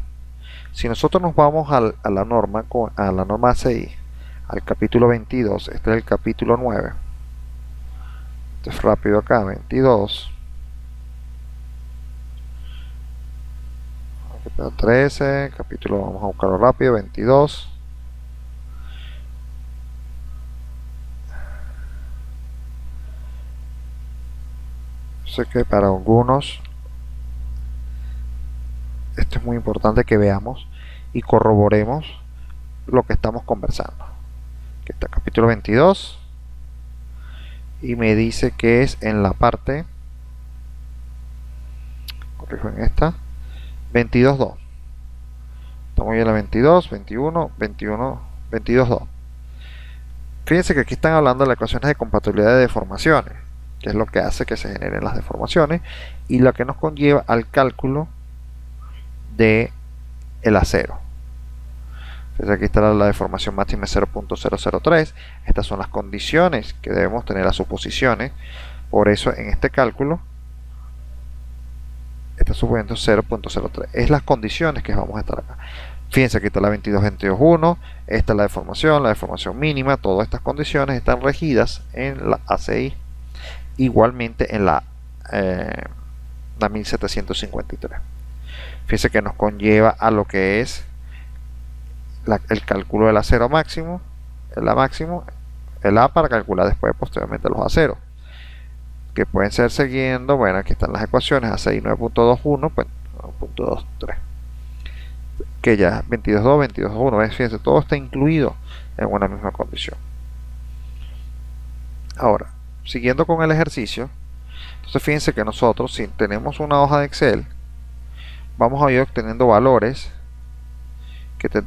Si nosotros nos vamos a la norma ACI, al capítulo 22, este es el capítulo 9. Entonces rápido acá, 22. 13, capítulo, vamos a buscarlo rápido, 22. Sé que para algunos esto es muy importante que veamos y corroboremos lo que estamos conversando. Aquí está capítulo 22 y me dice que es en la parte, corrijo en esta, 22.2. Estamos en la 22, 21, 21, 22.2. Fíjense que aquí están hablando de las ecuaciones de compatibilidad de deformaciones, que es lo que hace que se generen las deformaciones y lo que nos conlleva al cálculo de el acero. Entonces aquí está la deformación máxima 0.003. Estas son las condiciones que debemos tener, las suposiciones. Por eso en este cálculo está suponiendo 0.03. Es las condiciones que vamos a estar acá. Fíjense, aquí está la 22.22.1. Esta es la deformación mínima. Todas estas condiciones están regidas en la ACI. Igualmente en la 1753. Fíjense que nos conlleva a lo que es el cálculo del acero máximo, el A para calcular después posteriormente los aceros, que pueden ser siguiendo, bueno, aquí están las ecuaciones, ACI 9.21, pues 9.23, que ya 22.2, 22.1, fíjense, todo está incluido en una misma condición. Ahora, siguiendo con el ejercicio, entonces fíjense que nosotros, si tenemos una hoja de Excel, vamos a ir obteniendo valores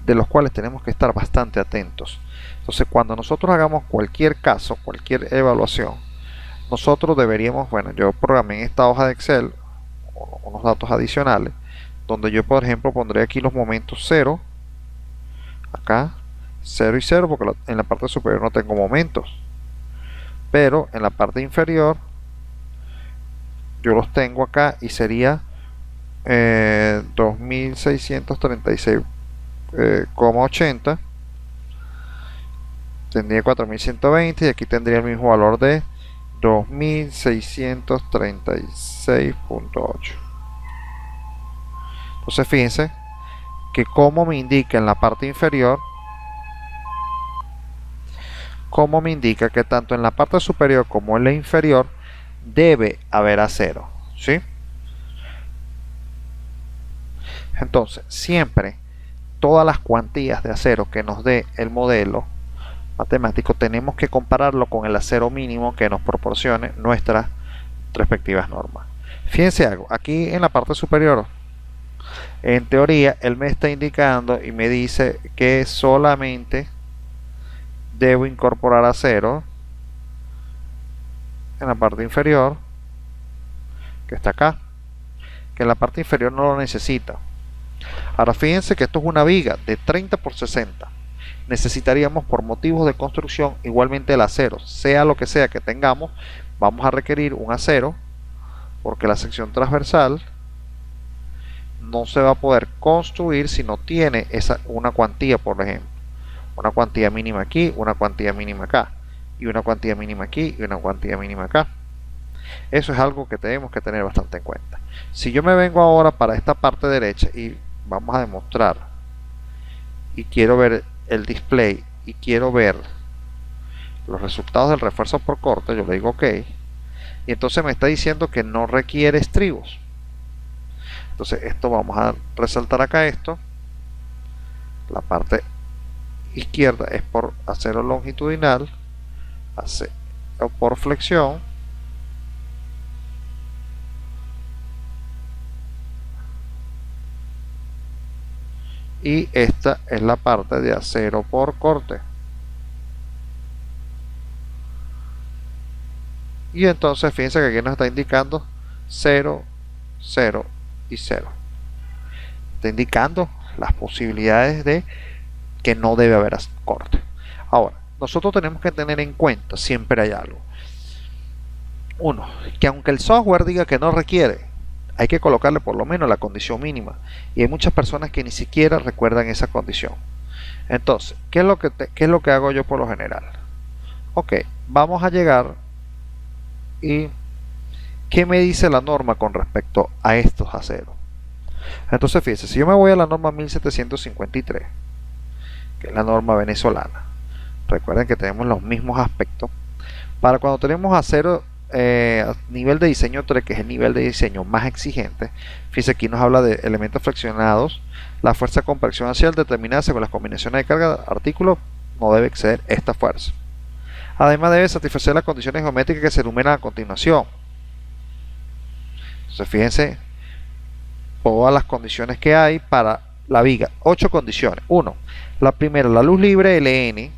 de los cuales tenemos que estar bastante atentos. Entonces, cuando nosotros hagamos cualquier caso, cualquier evaluación, nosotros deberíamos, bueno, yo programé en esta hoja de Excel unos datos adicionales, donde yo, por ejemplo, pondré aquí los momentos 0, acá 0 y 0, porque en la parte superior no tengo momentos, pero en la parte inferior yo los tengo acá y sería 2636,80, tendría 4120 y aquí tendría el mismo valor de 2636.8. Entonces fíjense que como me indica en la parte inferior, como me indica que tanto en la parte superior como en la inferior debe haber acero, ¿sí? Entonces, siempre todas las cuantías de acero que nos dé el modelo matemático tenemos que compararlo con el acero mínimo que nos proporcione nuestras respectivas normas. Fíjense algo, aquí en la parte superior, en teoría, él me está indicando y me dice que solamente debo incorporar acero en la parte inferior, que está acá, que en la parte inferior no lo necesita. Ahora fíjense que esto es una viga de 30 por 60. Necesitaríamos por motivos de construcción igualmente el acero, sea lo que sea que tengamos, vamos a requerir un acero porque la sección transversal no se va a poder construir si no tiene una cuantía, por ejemplo, una cuantía mínima aquí, una cuantía mínima acá, y una cuantía mínima aquí y una cuantía mínima acá. Eso es algo que tenemos que tener bastante en cuenta. Si yo me vengo ahora para esta parte derecha y vamos a demostrar y quiero ver el display y quiero ver los resultados del refuerzo por corte, yo le digo OK, y entonces me está diciendo que no requiere estribos. Entonces esto vamos a resaltar acá esto, la parte izquierda es por acero longitudinal, acero por flexión, y esta es la parte de acero por corte. Y entonces fíjense que aquí nos está indicando 0, 0 y 0. Está indicando las posibilidades de que no debe haber corte. Ahora, nosotros tenemos que tener en cuenta, siempre hay algo. Uno, que aunque el software diga que no requiere, hay que colocarle por lo menos la condición mínima. Y hay muchas personas que ni siquiera recuerdan esa condición. Entonces, ¿qué es lo que hago yo por lo general? Ok, vamos a llegar y ¿qué me dice la norma con respecto a estos aceros? Entonces, fíjense, si yo me voy a la norma 1753, que es la norma venezolana, recuerden que tenemos los mismos aspectos. Para cuando tenemos acero nivel de diseño 3, que es el nivel de diseño más exigente, fíjense, aquí nos habla de elementos flexionados, la fuerza de compresión axial determinada según las combinaciones de carga de artículos no debe exceder esta fuerza. Además debe satisfacer las condiciones geométricas que se enumeran a continuación. Entonces fíjense todas las condiciones que hay para la viga, 8 condiciones. 1, la primera, la luz libre LN,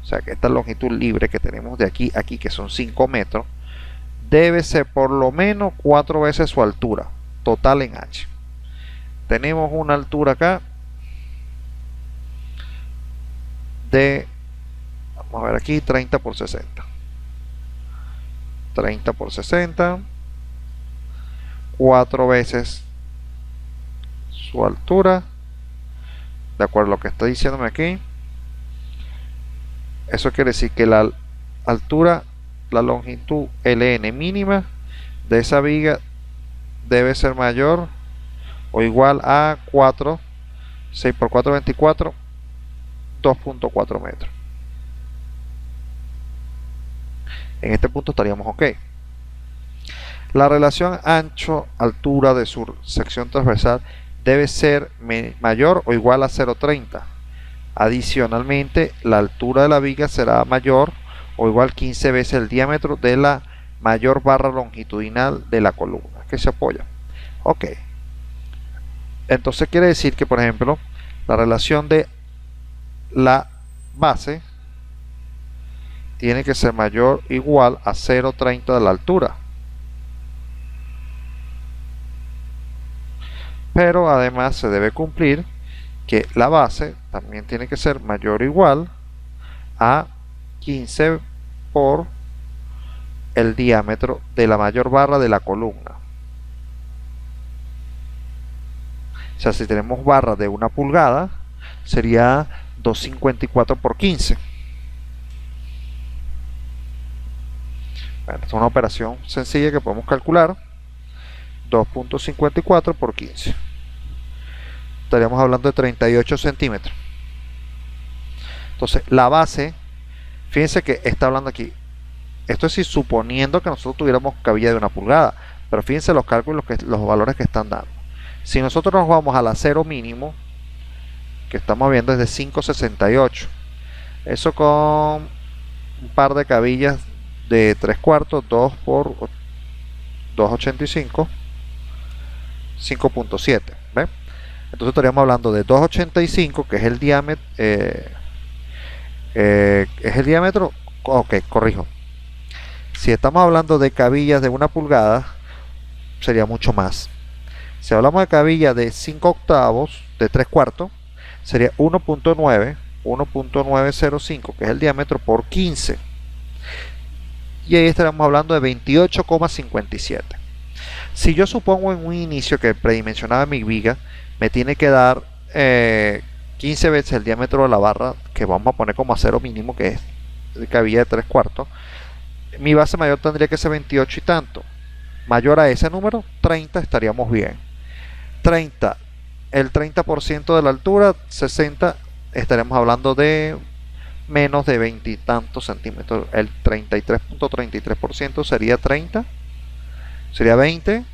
o sea que esta longitud libre que tenemos de aquí a aquí, que son 5 metros, debe ser por lo menos 4 veces su altura total en H. Tenemos una altura acá de, vamos a ver aquí, 30 por 60. 30 por 60, 4 veces su altura, de acuerdo a lo que está diciéndome aquí. Eso quiere decir que la altura, la longitud LN mínima de esa viga debe ser mayor o igual a 4, 6 por 4, 24, 2.4 metros. En este punto estaríamos OK. La relación ancho-altura de su sección transversal debe ser mayor o igual a 0.30. Adicionalmente, la altura de la viga será mayor o igual 15 veces el diámetro de la mayor barra longitudinal de la columna que se apoya. OK. Entonces quiere decir que, por ejemplo, la relación de la base tiene que ser mayor o igual a 0.30 de la altura. Pero además se debe cumplir que la base también tiene que ser mayor o igual a 15 por el diámetro de la mayor barra de la columna. O sea, si tenemos barra de 1 pulgada, sería 254 por 15. Bueno, es una operación sencilla que podemos calcular. 2.54 por 15. estaríamos hablando de 38 centímetros. Entonces la base, fíjense que está hablando aquí, esto es si suponiendo que nosotros tuviéramos cabilla de 1 pulgada, pero fíjense los cálculos, los valores que están dando. Si nosotros nos vamos al acero mínimo, que estamos viendo es de 5,68, eso con un par de cabillas de 3/4, 2 por 2,85, 5,7, ¿ven? Entonces estaríamos hablando de 2,85, que es el diámetro, ok, corrijo. Si estamos hablando de cabillas de 1 pulgada, sería mucho más. Si hablamos de cabillas de 5 octavos, de 3/4, sería 1,905, que es el diámetro, por 15. Y ahí estaríamos hablando de 28,57. Si yo supongo en un inicio que predimensionaba mi viga me tiene que dar 15 veces el diámetro de la barra, que vamos a poner como acero mínimo, que es de cabilla de 3/4, mi base mayor tendría que ser 28 y tanto. Mayor a ese número, 30, estaríamos bien. 30, el 30% de la altura, 60, estaremos hablando de menos de 20 y tantos centímetros. El 33.33% sería 30, sería 20,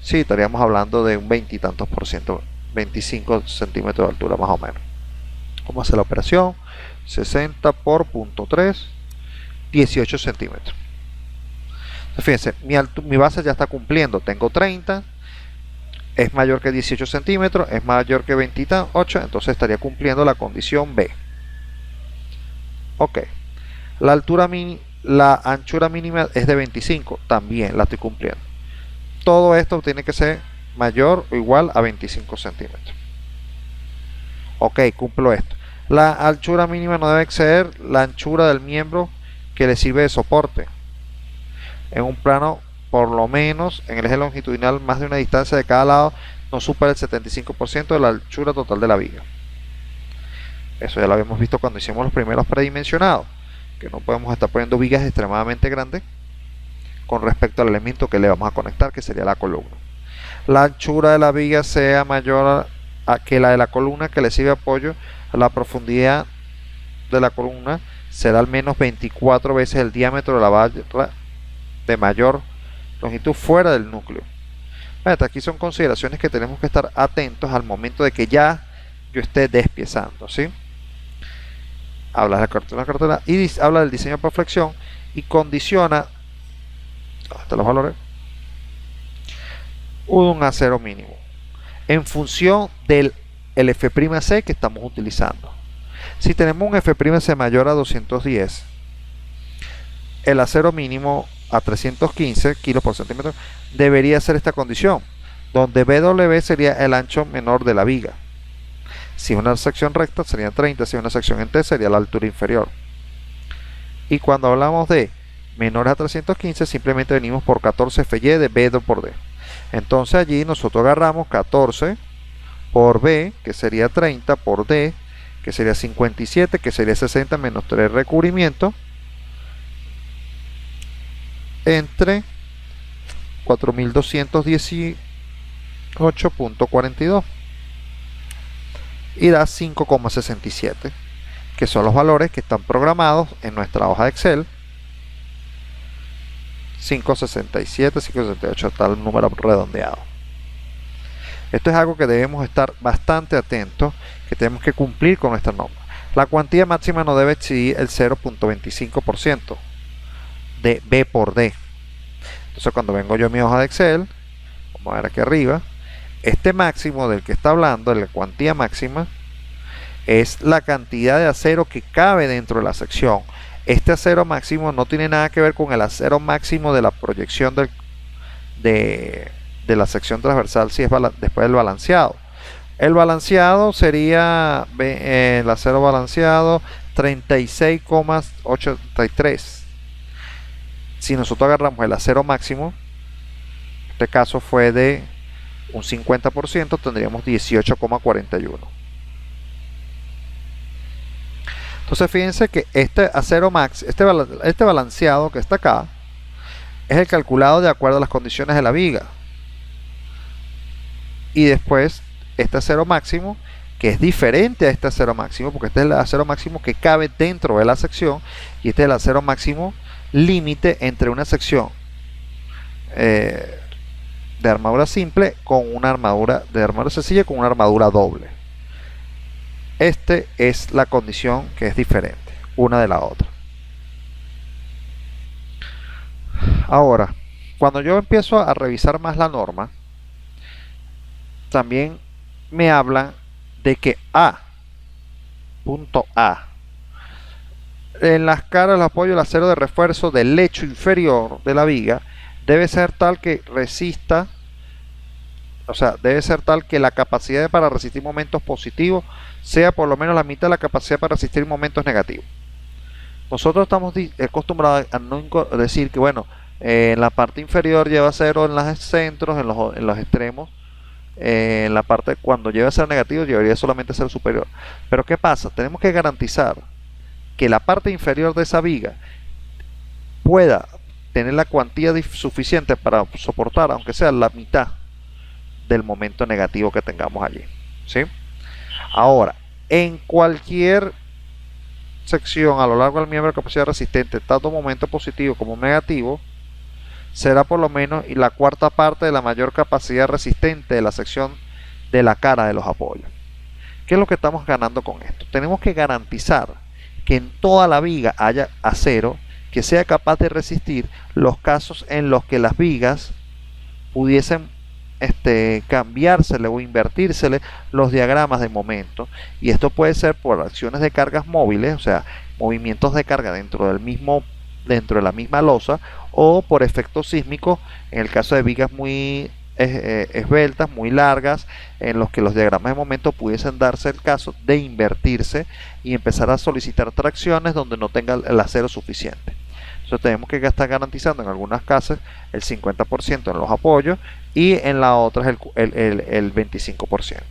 sí, estaríamos hablando de un 20 y tantos por ciento, 25 centímetros de altura más o menos. ¿Cómo hace la operación? 60 por 0.3, 18 centímetros. Entonces, fíjense, mi base ya está cumpliendo, tengo 30, es mayor que 18 centímetros, es mayor que 28, entonces estaría cumpliendo la condición B. Ok, la anchura mínima es de 25, también la estoy cumpliendo. Todo esto tiene que ser mayor o igual a 25 centímetros. Ok, cumplo esto. La anchura mínima no debe exceder la anchura del miembro que le sirve de soporte en un plano, por lo menos en el eje longitudinal, más de una distancia de cada lado no supera el 75% de la anchura total de la viga. Eso ya lo habíamos visto cuando hicimos los primeros predimensionados, que no podemos estar poniendo vigas extremadamente grandes con respecto al elemento que le vamos a conectar, que sería la columna. La anchura de la viga sea mayor que la de la columna que le sirve apoyo, a la profundidad de la columna será al menos 24 veces el diámetro de la barra de mayor longitud fuera del núcleo. Hasta aquí son consideraciones que tenemos que estar atentos al momento de que ya yo esté despiezando, ¿sí? Habla de la cartera y habla del diseño por flexión y condiciona hasta los valores un acero mínimo en función del F'C que estamos utilizando. Si tenemos un F'C mayor a 210, el acero mínimo a 315 kilos por centímetro debería ser esta condición, donde BW sería el ancho menor de la viga. Si una sección recta sería 30, si una sección en T sería la altura inferior. Y cuando hablamos de menores a 315, simplemente venimos por 14 FY de B por D. Entonces allí nosotros agarramos 14 por B, que sería 30, por D, que sería 57, que sería 60 menos 3 recubrimientos, entre 4218.42 y da 5,67, que son los valores que están programados en nuestra hoja de Excel. 5,67, 5,68, está el número redondeado. Esto es algo que debemos estar bastante atentos, que tenemos que cumplir con nuestra norma. La cuantía máxima no debe excedir el 0.25% de B por D. Entonces cuando vengo yo a mi hoja de Excel, vamos a ver aquí arriba, este máximo del que está hablando, la cuantía máxima, es la cantidad de acero que cabe dentro de la sección. Este acero máximo no tiene nada que ver con el acero máximo de la proyección de la sección transversal, si es después del balanceado. El balanceado sería el acero balanceado 36,83. Si nosotros agarramos el acero máximo, en este caso fue de un 50%, tendríamos 18,41. Entonces fíjense que este acero max, este balanceado que está acá, es el calculado de acuerdo a las condiciones de la viga. Y después este acero máximo, que es diferente a este acero máximo, porque este es el acero máximo que cabe dentro de la sección, y este es el acero máximo límite entre una sección de armadura simple con una armadura de armadura sencilla con una armadura doble. Este es la condición que es diferente una de la otra. Ahora, cuando yo empiezo a revisar más la norma, también me hablan de que punto A, en las caras del apoyo, el acero de refuerzo del lecho inferior de la viga debe ser tal que resista, o sea, debe ser tal que la capacidad para resistir momentos positivos sea por lo menos la mitad de la capacidad para resistir momentos negativos. Nosotros estamos acostumbrados a no decir que, bueno, en la parte inferior lleva cero en los centros, en los extremos. En la parte cuando lleva cero negativo llevaría solamente cero superior. Pero ¿qué pasa? Tenemos que garantizar que la parte inferior de esa viga pueda tener la cuantía suficiente para soportar, aunque sea la mitad del momento negativo que tengamos allí, ¿sí? Ahora, en cualquier sección a lo largo del miembro de capacidad resistente, tanto momento positivo como negativo, será por lo menos la cuarta parte de la mayor capacidad resistente de la sección de la cara de los apoyos. ¿Qué es lo que estamos ganando con esto? Tenemos que garantizar que en toda la viga haya acero que sea capaz de resistir los casos en los que las vigas pudiesen cambiársele o invertírsele los diagramas de momento, y esto puede ser por acciones de cargas móviles, o sea, movimientos de carga dentro de la misma losa, o por efectos sísmicos en el caso de vigas muy esbeltas, muy largas, en los que los diagramas de momento pudiesen darse el caso de invertirse y empezar a solicitar tracciones donde no tenga el acero suficiente. Entonces tenemos que estar garantizando en algunas casas el 50% en los apoyos y en las otras el 25%.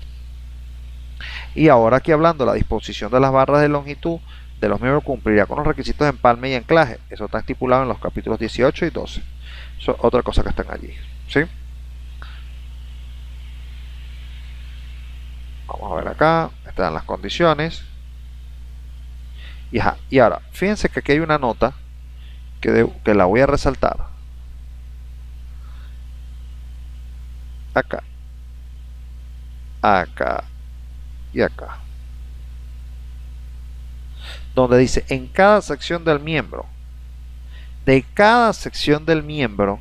Y ahora aquí hablando de la disposición de las barras de longitud de los miembros, cumplirá con los requisitos de empalme y anclaje. Eso está estipulado en los capítulos 18 y 12. Eso es otra cosa que están allí, ¿sí? Vamos a ver acá, están las condiciones. Y ahora, fíjense que aquí hay una nota que la voy a resaltar. Acá, acá y acá, donde dice en cada sección del miembro, de cada sección del miembro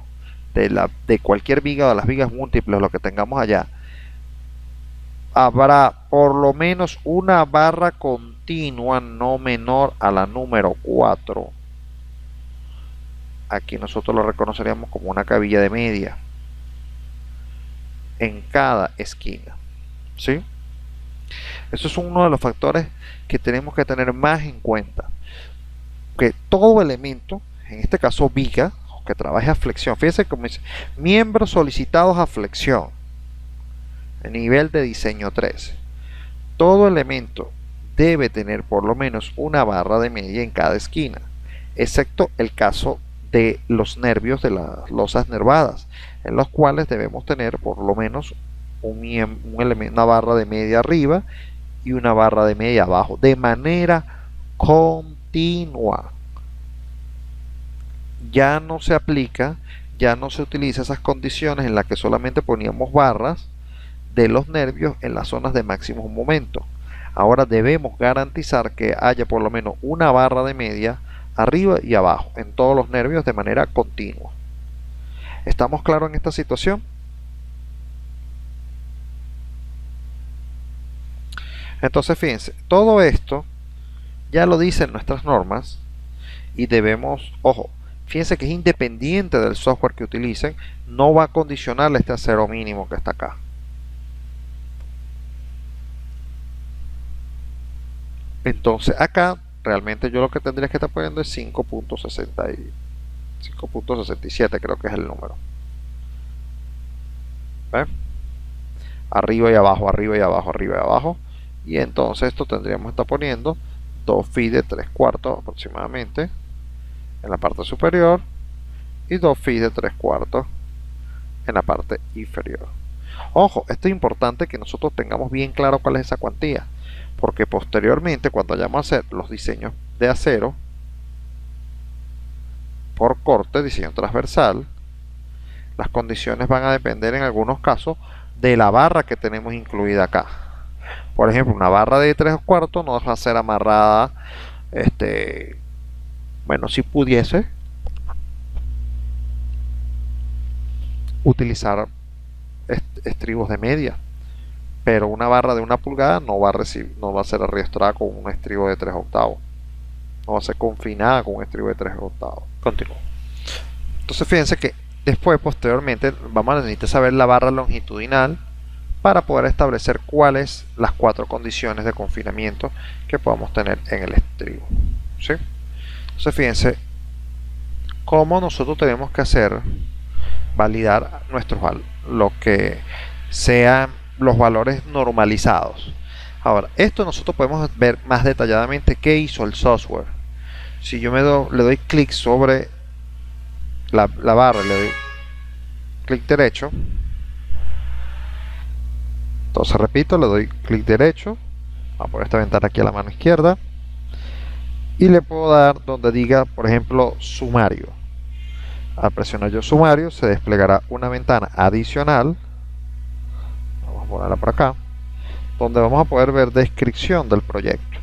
de cualquier viga o de las vigas múltiples, lo que tengamos allá, habrá por lo menos una barra continua no menor a la número 4. Aquí nosotros lo reconoceríamos como una cabilla de media en cada esquina, ¿sí? Eso es uno de los factores que tenemos que tener más en cuenta, que todo elemento, en este caso viga, que trabaje a flexión, fíjense como dice, miembros solicitados a flexión, nivel de diseño 13, todo elemento debe tener por lo menos una barra de media en cada esquina, excepto el caso de los nervios de las losas nervadas, en los cuales debemos tener por lo menos una barra de media arriba y una barra de media abajo, de manera continua. Ya no se aplica, ya no se utiliza esas condiciones en las que solamente poníamos barras de los nervios en las zonas de máximo momento. Ahora debemos garantizar que haya por lo menos una barra de media arriba y abajo en todos los nervios de manera continua. ¿Estamos claros en esta situación? Entonces fíjense, todo esto ya lo dicen nuestras normas y debemos, ojo, fíjense que es independiente del software que utilicen, no va a condicionar este acero mínimo que está acá. Entonces acá realmente yo lo que tendría que estar poniendo es 5.67, creo que es el número. ¿Ven? Arriba y abajo, arriba y abajo, arriba y abajo. Y entonces esto tendríamos que estar poniendo 2 phi de 3/4 aproximadamente en la parte superior y 2 phi de 3/4 en la parte inferior. Ojo, esto es importante que nosotros tengamos bien claro cuál es esa cuantía, porque posteriormente cuando vayamos a hacer los diseños de acero por corte, diseño transversal, las condiciones van a depender en algunos casos de la barra que tenemos incluida acá. Por ejemplo, una barra de 3/4 no va a ser amarrada, bueno, si pudiese utilizar estribos de media, pero una barra de 1 pulgada no va a ser arrastrada con un estribo de 3/8, no va a ser confinada con un estribo de 3/8. Continúo. Entonces fíjense que después, posteriormente, vamos a necesitar saber la barra longitudinal para poder establecer cuáles las 4 condiciones de confinamiento que podamos tener en el estribo, ¿sí? Entonces fíjense cómo nosotros tenemos que hacer validar lo que sean los valores normalizados. Ahora, esto nosotros podemos ver más detalladamente qué hizo el software. Si yo le doy clic sobre la barra, le doy clic derecho, entonces repito, le doy clic derecho, vamos a poner esta ventana aquí a la mano izquierda y le puedo dar donde diga, por ejemplo, sumario. Al presionar yo sumario se desplegará una ventana adicional, vamos a ponerla por acá, donde vamos a poder ver descripción del proyecto.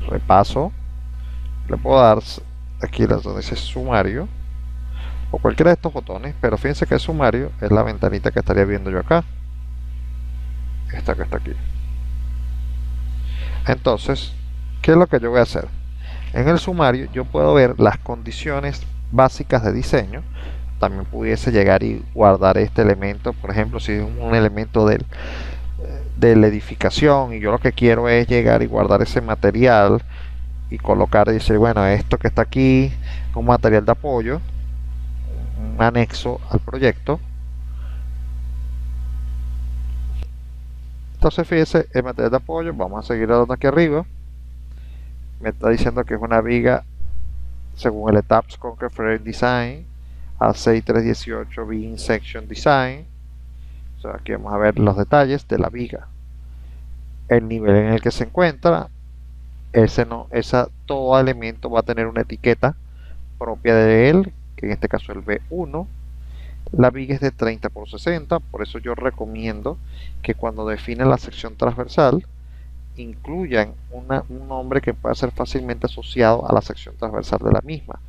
Repaso, le puedo dar aquí donde dice sumario o cualquiera de estos botones, pero fíjense que el sumario es la ventanita que estaría viendo yo acá, esta que está aquí. Entonces, ¿qué es lo que yo voy a hacer? En el sumario yo puedo ver las condiciones básicas de diseño. También pudiese llegar y guardar este elemento, por ejemplo, si es un elemento de la edificación y yo lo que quiero es llegar y guardar ese material y colocar y decir, bueno, esto que está aquí, un material de apoyo, un anexo al proyecto. Entonces fíjese, el material de apoyo, vamos a seguir dando aquí arriba, me está diciendo que es una viga según el ETABS Concrete Frame Design A6318 Beam Section Design. O sea, aquí vamos a ver los detalles de la viga, el nivel en el que se encuentra. Todo elemento va a tener una etiqueta propia de él, que en este caso es el B1. La viga es de 30 por 60, por eso yo recomiendo que cuando definen la sección transversal incluyan un nombre que pueda ser fácilmente asociado a la sección transversal de la misma,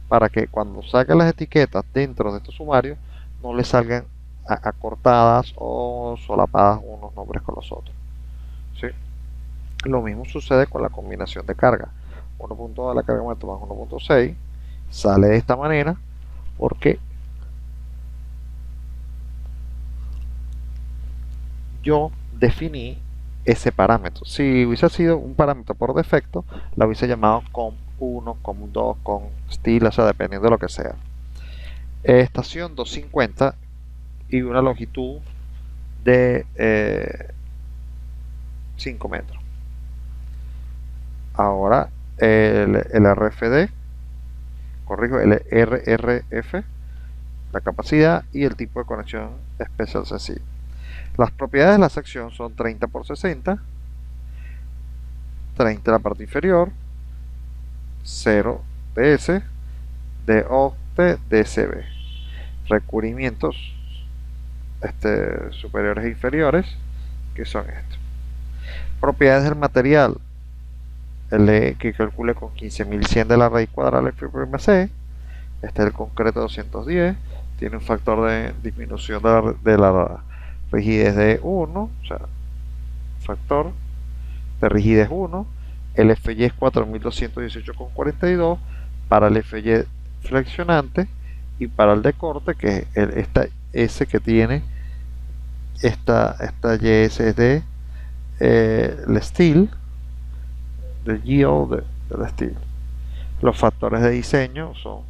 para que cuando saquen las etiquetas dentro de estos sumarios no le salgan acortadas o solapadas unos nombres con los otros, ¿sí? Lo mismo sucede con la combinación de carga. 1.2 de la carga momento más 1.6 sale de esta manera porque yo definí ese parámetro. Si hubiese sido un parámetro por defecto, lo hubiese llamado COM1, COM2, COM steel, o sea, dependiendo de lo que sea. Estación 250 y una longitud de 5 metros. Ahora el RFD, corrijo, el RRF, la capacidad y el tipo de conexión Special Sensitive. Las propiedades de la sección son 30 por 60, 30 en la parte inferior, 0 DS, DOT, DCB. Recubrimientos superiores e inferiores, que son estos. Propiedades del material, que calcule con 15.100 de la raíz cuadrada del FIBC. Este es el concreto 210, tiene un factor de disminución de la rigidez de 1, o sea, factor de rigidez 1. El FY es 4218,42 para el FY flexionante, y para el de corte, que es esta S que tiene esta YS es de el steel, del yield del steel. Los factores de diseño son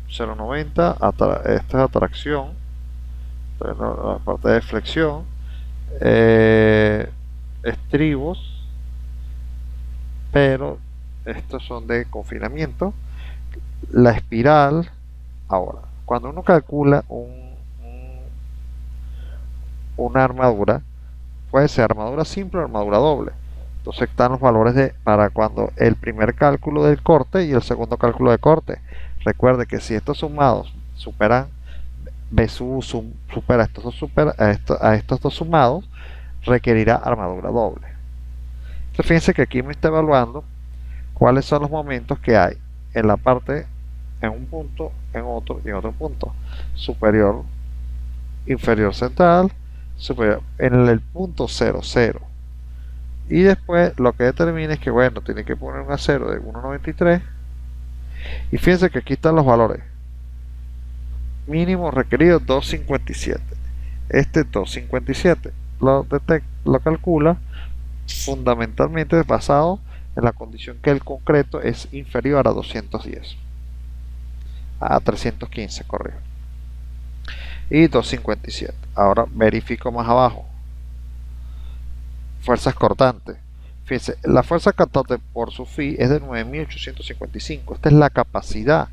0.90, esta es atracción, la parte de flexión, estribos, pero estos son de confinamiento. La espiral. Ahora, cuando uno calcula una armadura, puede ser armadura simple o armadura doble. Entonces están los valores para cuando el primer cálculo del corte y el segundo cálculo de corte. Recuerde que si estos sumados superan supera a estos dos sumados, requerirá armadura doble. Entonces fíjense que aquí me está evaluando cuáles son los momentos que hay en la parte, en un punto, en otro y en otro punto. Superior, inferior central, superior, en el punto 0, 0. Y después lo que determina es que, bueno, tiene que poner un acero de 1.93. Y fíjense que aquí están los valores. Mínimo requerido 2.57. Este 2.57 lo calcula fundamentalmente basado en la condición que el concreto es inferior a 210. A 315, corrijo. Y 2.57. Ahora verifico más abajo. Fuerzas cortantes. Fíjense, la fuerza cortante por su phi es de 9.855. Esta es la capacidad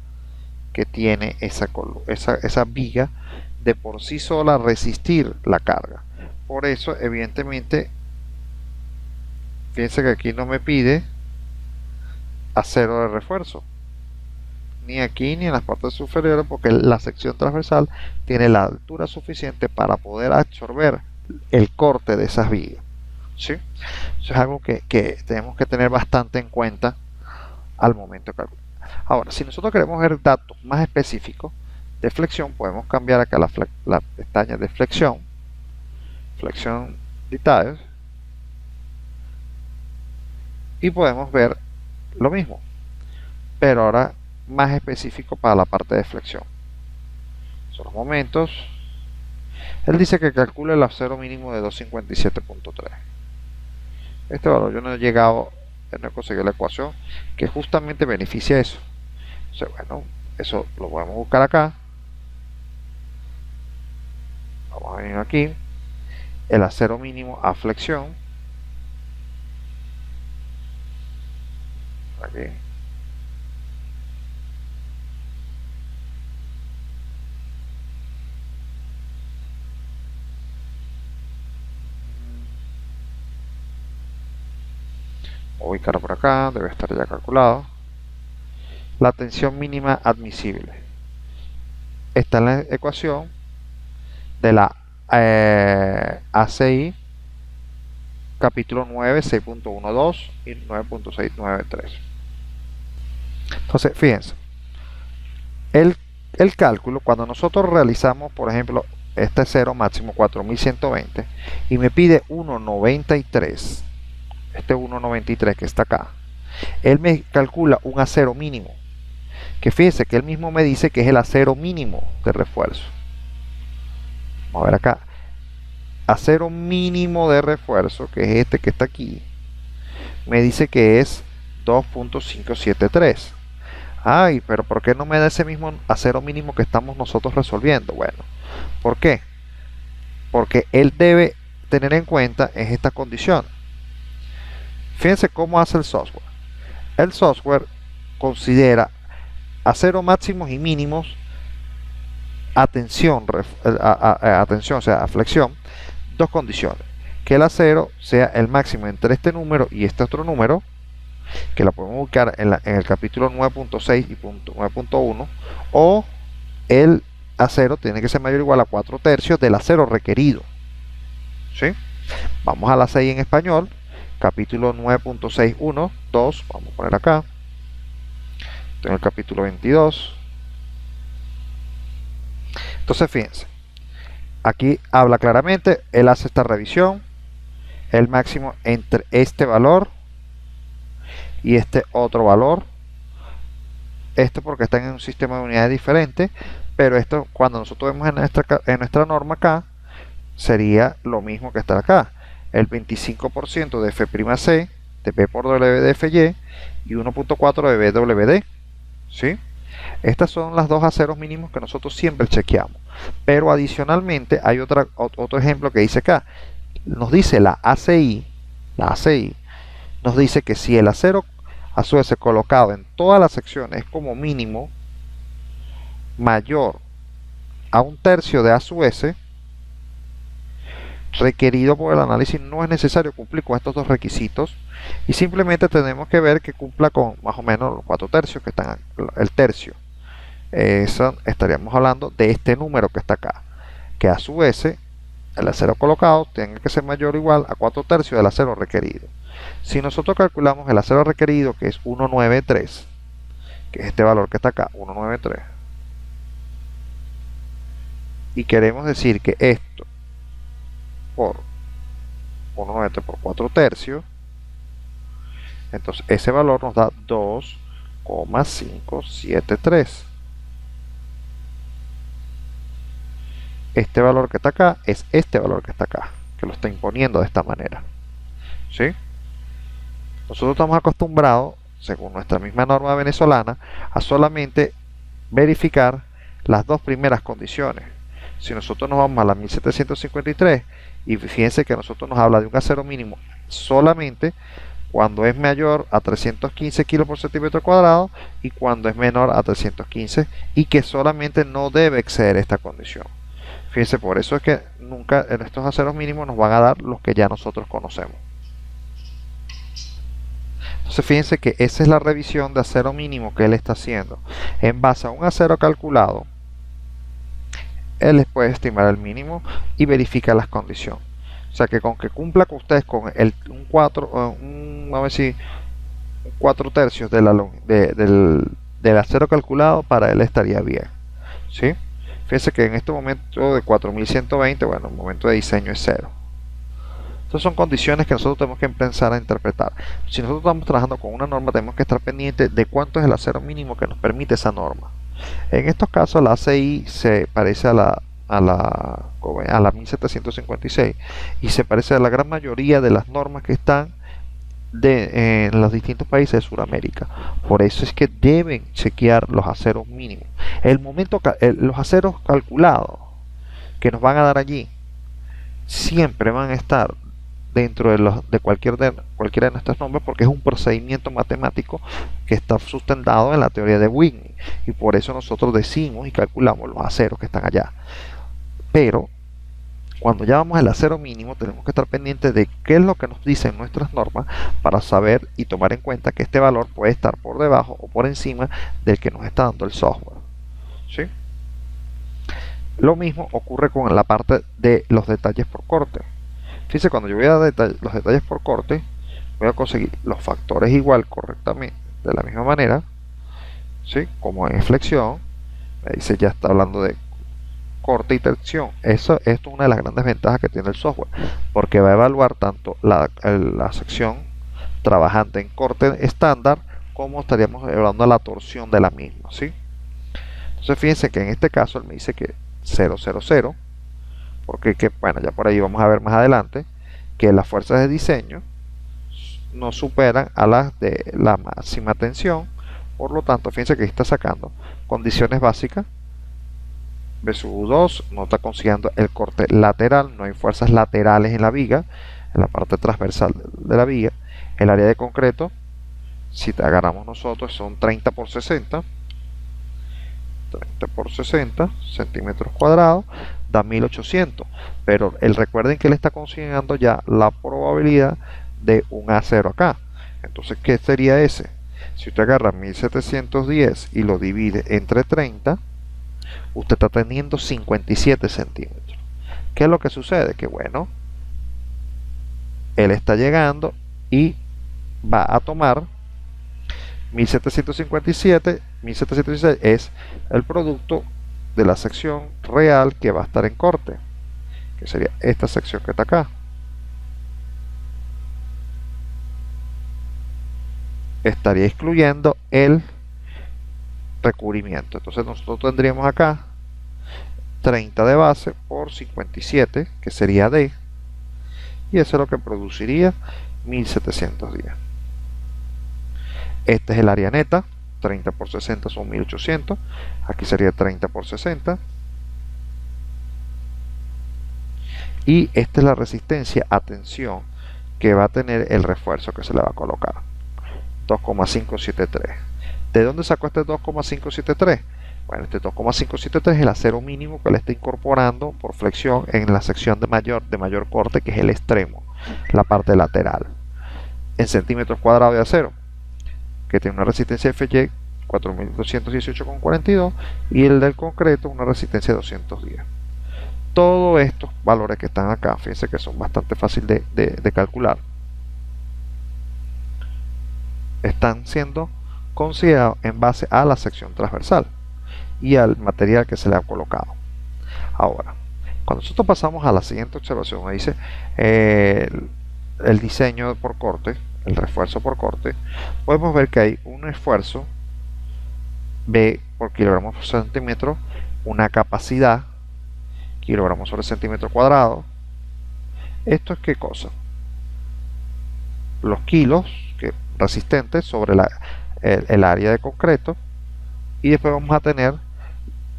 que tiene esa viga de por sí sola resistir la carga. Por eso, evidentemente, fíjense que aquí no me pide acero de refuerzo, ni aquí ni en las partes superiores, porque la sección transversal tiene la altura suficiente para poder absorber el corte de esas vigas. ¿Sí? Eso es algo que tenemos que tener bastante en cuenta al momento de calcular. Ahora, si nosotros queremos ver datos más específicos de flexión, podemos cambiar acá la pestaña de flexión details, y podemos ver lo mismo, pero ahora más específico para la parte de flexión. Son los momentos. Él dice que calcule el acero mínimo de 257.3. Este valor yo no he llegado, no he conseguido la ecuación que justamente beneficia eso. Entonces, bueno, eso lo podemos buscar acá. Vamos a venir aquí. El acero mínimo a flexión. Aquí. Ubicarlo por acá, debe estar ya calculado. La tensión mínima admisible está en la ecuación de la ACI capítulo 9, 6.12 y 9.693. Entonces, fíjense, el cálculo, cuando nosotros realizamos, por ejemplo, este cero máximo 4120 y me pide 1.93, este 1.93 que está acá, él me calcula un acero mínimo, que fíjense que él mismo me dice que es el acero mínimo de refuerzo. Vamos a ver acá, acero mínimo de refuerzo, que es este que está aquí, me dice que es 2.573. Ay, pero ¿por qué no me da ese mismo acero mínimo que estamos nosotros resolviendo? Bueno, ¿por qué? Porque él debe tener en cuenta esta condición. Fíjense cómo hace el software. El software considera acero máximos y mínimos atención, o sea, a flexión, dos condiciones: que el acero sea el máximo entre este número y este otro número, que la podemos buscar en el capítulo 9.6 y 9.1, o el acero tiene que ser mayor o igual a 4/3 del acero requerido. ¿Sí? Vamos a la 6 en español, capítulo 9.6.1, 2, vamos a poner acá, en el capítulo 22. Entonces fíjense, aquí habla claramente, él hace esta revisión, el máximo entre este valor y este otro valor. Esto porque están en un sistema de unidades diferente, pero esto cuando nosotros vemos en nuestra norma acá, sería lo mismo que está acá. El 25% de F'C de P por W de Fy y 1.4 de BWD. ¿Sí? Estas son las dos aceros mínimos que nosotros siempre chequeamos. Pero adicionalmente hay otro ejemplo que dice acá. Nos dice la ACI, nos dice que si el acero a su vez colocado en todas las secciones es como mínimo mayor a 1/3 de A sub S, requerido por el análisis no es necesario cumplir con estos dos requisitos y simplemente tenemos que ver que cumpla con más o menos los 4/3 que están el tercio. Eso estaríamos hablando de este número que está acá, que a su vez el acero colocado tiene que ser mayor o igual a 4/3 del acero requerido. Si nosotros calculamos el acero requerido, que es 193, que es este valor que está acá, 193, y queremos decir que esto por 193 por 4/3, entonces ese valor nos da 2,573. Este valor que está acá es este valor que está acá, que lo está imponiendo de esta manera, ¿sí? Nosotros estamos acostumbrados, según nuestra misma norma venezolana, a solamente verificar las dos primeras condiciones. Si nosotros nos vamos a la 1753 y fíjense que nosotros nos habla de un acero mínimo solamente cuando es mayor a 315 kilos por centímetro cuadrado y cuando es menor a 315, y que solamente no debe exceder esta condición. Fíjense, por eso es que nunca en estos aceros mínimos nos van a dar los que ya nosotros conocemos. Entonces fíjense que esa es la revisión de acero mínimo que él está haciendo. En base a un acero calculado, él les puede estimar el mínimo y verifica las condiciones. O sea que con que cumpla con ustedes con un 4/3 del acero calculado, para él estaría bien, ¿sí? Fíjense que en este momento de 4120, bueno, el momento de diseño es 0. Estas son condiciones que nosotros tenemos que empezar a interpretar. Si nosotros estamos trabajando con una norma, tenemos que estar pendientes de cuánto es el acero mínimo que nos permite esa norma. En estos casos la ACI se parece a la 1756 y se parece a la gran mayoría de las normas que están en los distintos países de Sudamérica. Por eso es que deben chequear los aceros mínimos. Los aceros calculados que nos van a dar allí siempre van a estar dentro de cualquiera de nuestras normas, porque es un procedimiento matemático que está sustentado en la teoría de Whitney, y por eso nosotros decimos y calculamos los aceros que están allá. Pero cuando ya vamos al acero mínimo, tenemos que estar pendientes de qué es lo que nos dicen nuestras normas para saber y tomar en cuenta que este valor puede estar por debajo o por encima del que nos está dando el software, ¿sí? Lo mismo ocurre con la parte de los detalles por corte. Fíjense, cuando yo voy a los detalles por corte, voy a conseguir los factores igual correctamente, de la misma manera, ¿sí? Como en flexión, me dice ya está hablando de corte y tensión. Esto es una de las grandes ventajas que tiene el software, porque va a evaluar tanto la sección trabajante en corte estándar, como estaríamos evaluando la torsión de la misma, ¿sí? Entonces fíjense que en este caso él me dice que 000, porque bueno, ya por ahí vamos a ver más adelante que las fuerzas de diseño no superan a las de la máxima tensión. Por lo tanto, fíjense que está sacando condiciones básicas. BSU2 no está consiguiendo el corte lateral, no hay fuerzas laterales en la viga, en la parte transversal de la viga. El área de concreto, si te agarramos nosotros, son 30 por 60 centímetros cuadrados, da 1800, pero recuerden que él está considerando ya la probabilidad de un A0 acá. Entonces, ¿qué sería ese? Si usted agarra 1710 y lo divide entre 30, usted está teniendo 57 centímetros. ¿Qué es lo que sucede? Que bueno, él está llegando y va a tomar 1757, 1716 es el producto de la sección real que va a estar en corte, que sería esta sección que está acá. Estaría excluyendo el recubrimiento. Entonces nosotros tendríamos acá 30 de base por 57, que sería D, y eso es lo que produciría 1710. Este es el área neta, 30 por 60 son 1800, aquí sería 30 por 60, y esta es la resistencia a tensión que va a tener el refuerzo que se le va a colocar, 2,573. ¿De dónde sacó este 2,573? Bueno, este 2,573 es el acero mínimo que le está incorporando por flexión en la sección de mayor corte, que es el extremo, la parte lateral. En centímetros cuadrados de acero, que tiene una resistencia FY 4218,42 y el del concreto una resistencia de 210. Todos estos valores que están acá, fíjense que son bastante fáciles de calcular, están siendo considerados en base a la sección transversal y al material que se le ha colocado. Ahora, cuando nosotros pasamos a la siguiente observación, donde dice el diseño por corte, el refuerzo por corte, podemos ver que hay un esfuerzo B por kilogramo por centímetro, una capacidad kilogramos sobre centímetro cuadrado. ¿Esto es qué cosa? Los kilos resistentes sobre el área de concreto, y después vamos a tener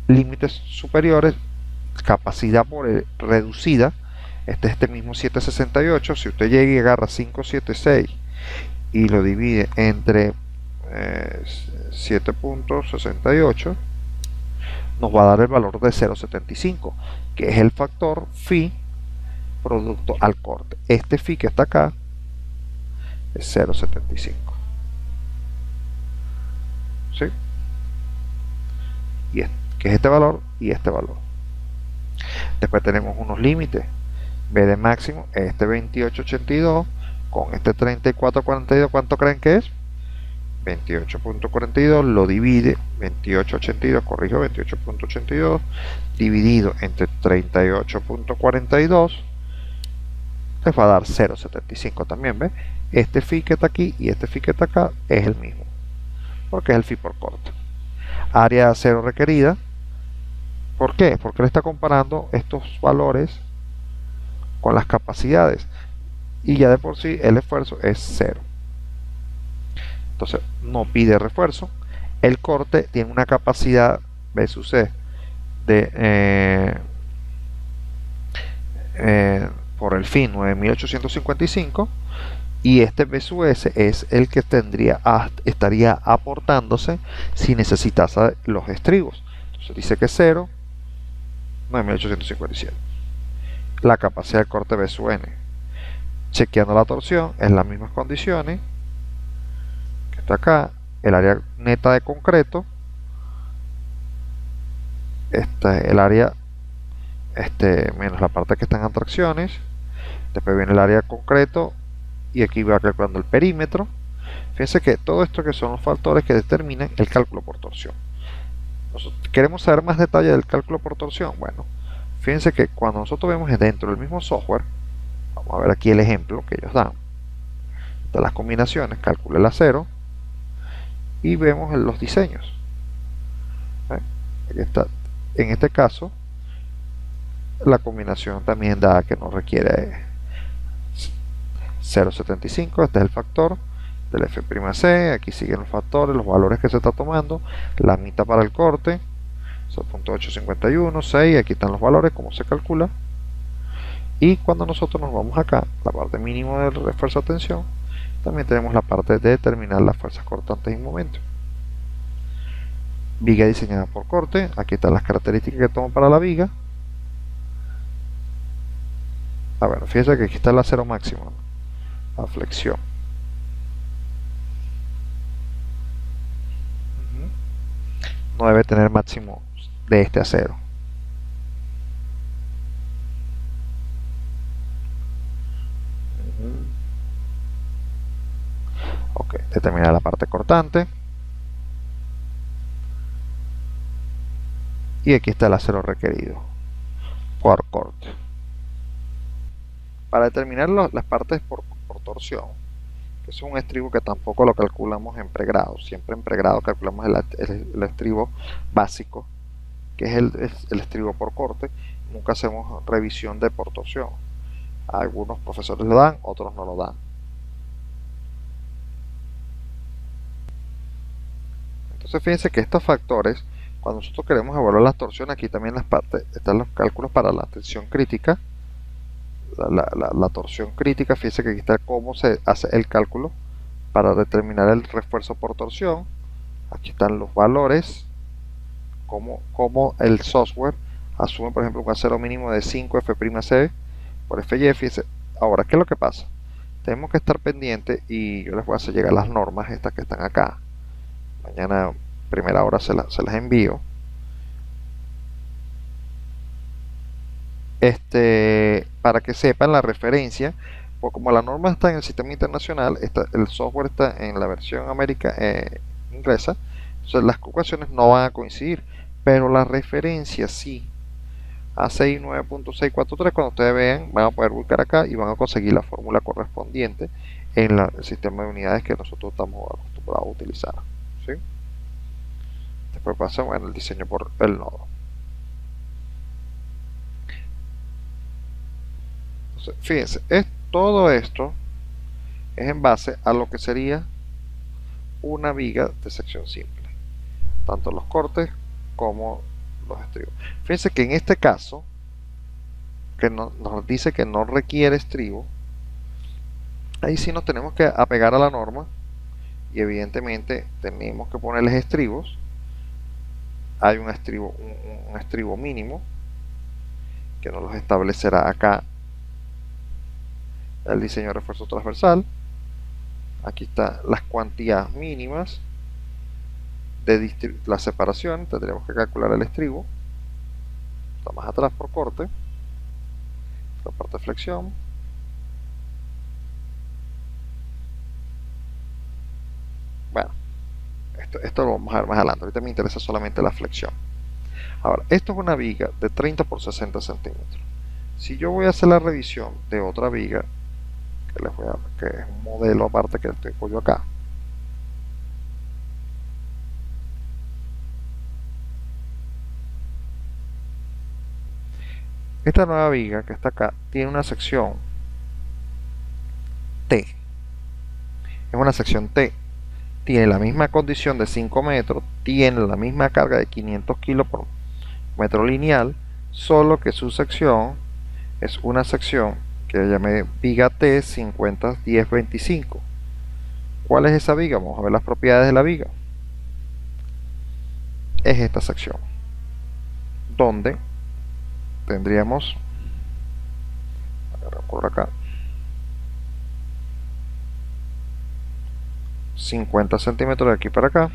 límites superiores, capacidad reducida. Este mismo 768, si usted llega y agarra 576 y lo divide entre 7.68, nos va a dar el valor de 0.75, que es el factor phi producto al corte. Este phi que está acá es 0.75. ¿Sí? Y que es este valor y este valor. Después tenemos unos límites. B de máximo, este 28.82 con este 34.42, ¿cuánto creen que es? 28.42 lo divide 28.82 dividido entre 38.42 les va a dar 0.75 también, ¿ves? Este phi que está aquí y este phi que está acá es el mismo, porque es el phi por corte. Área de acero requerida, ¿por qué? Porque le está comparando estos valores con las capacidades y ya de por sí el esfuerzo es 0. Entonces no pide refuerzo. El corte tiene una capacidad B sub C de por el fin 9855, y este B sub S es el que estaría aportándose si necesitase los estribos. Entonces dice que 0, 9857. La capacidad de corte B sub N. Chequeando la torsión en las mismas condiciones que está acá, el área neta de concreto, el área menos la parte que está en atracciones, después viene el área de concreto y aquí va calculando el perímetro. Fíjense que todo esto que son los factores que determinan el cálculo por torsión. Nosotros queremos saber más detalle del cálculo por torsión. Bueno, fíjense que cuando nosotros vemos dentro del mismo software, vamos a ver aquí el ejemplo que ellos dan de las combinaciones, calcule el acero y vemos los diseños. Aquí está, en este caso la combinación también da que no requiere 0.75, este es el factor del F'C, aquí siguen los factores, los valores que se está tomando, la mitad para el corte, 0.851, 6, aquí están los valores, cómo se calcula, y cuando nosotros nos vamos acá, la parte mínima del refuerzo de tensión, también tenemos la parte de determinar las fuerzas cortantes en momento. Viga diseñada por corte, aquí están las características que tomo para la viga. A ver, fíjense que aquí está el acero máximo, la flexión. No debe tener máximo de este acero. Ok, determina la parte cortante. Y aquí está el acero requerido por corte. Para determinar las partes por torsión, que es un estribo que tampoco lo calculamos en pregrado, siempre en pregrado calculamos el estribo básico, que es el estribo por corte, nunca hacemos revisión de por torsión. Algunos profesores lo dan, otros no lo dan. Entonces fíjense que estos factores, cuando nosotros queremos evaluar las torsiones, aquí también las partes están los cálculos para la tensión crítica, la torsión crítica. Fíjense que aquí está cómo se hace el cálculo para determinar el refuerzo por torsión. Aquí están los valores cómo el software asume, por ejemplo, un acero mínimo de 5F'C por Fy. Fíjense, ahora, ¿qué es lo que pasa? Tenemos que estar pendientes y yo les voy a hacer llegar las normas estas que están acá. Mañana, primera hora, se las envío. Para que sepan la referencia, pues como la norma está en el sistema internacional, el software está en la versión inglesa, entonces las ecuaciones no van a coincidir, pero la referencia sí. A6 9.643, cuando ustedes vean, van a poder buscar acá y van a conseguir la fórmula correspondiente en el sistema de unidades que nosotros estamos acostumbrados a utilizar, ¿sí? Después pasamos en el diseño por el nodo. Entonces, fíjense, todo esto es en base a lo que sería una viga de sección simple, tanto los cortes como los estribos. Fíjense que en este caso, que nos dice que no requiere estribo, ahí sí nos tenemos que apegar a la norma y evidentemente tenemos que ponerles estribos. Hay un estribo mínimo que nos los establecerá acá el diseño de refuerzo transversal. Aquí están las cuantías mínimas de la separación. Tendríamos que calcular el estribo. Está más atrás por corte. La parte de flexión. Bueno, esto lo vamos a ver más adelante. Ahorita me interesa solamente la flexión. Ahora, esto es una viga de 30 por 60 centímetros. Si yo voy a hacer la revisión de otra viga, que es un modelo aparte que tengo yo acá, esta nueva viga que está acá tiene una sección T. Es una sección T. Tiene la misma condición de 5 metros, tiene la misma carga de 500 kilos por metro lineal, solo que su sección es una sección que llamé viga T 50-10-25. ¿Cuál es esa viga? Vamos a ver las propiedades de la viga. Es esta sección, donde tendríamos, por acá, 50 centímetros de aquí para acá,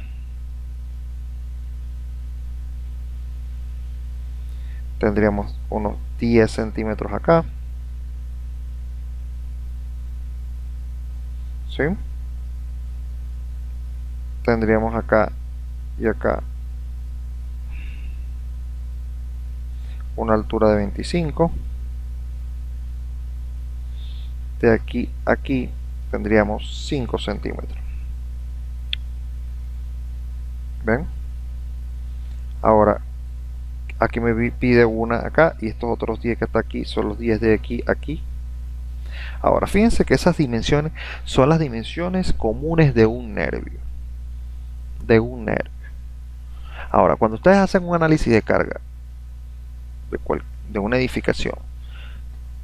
tendríamos unos 10 centímetros acá, ¿sí? Tendríamos acá y acá una altura de 25. De aquí a aquí tendríamos 5 centímetros. ¿Ven? Ahora aquí me pide una acá y estos otros 10 que está aquí son los 10 de aquí a aquí. Ahora fíjense que esas dimensiones son las dimensiones comunes de un nervio. Ahora, cuando ustedes hacen un análisis de carga de una edificación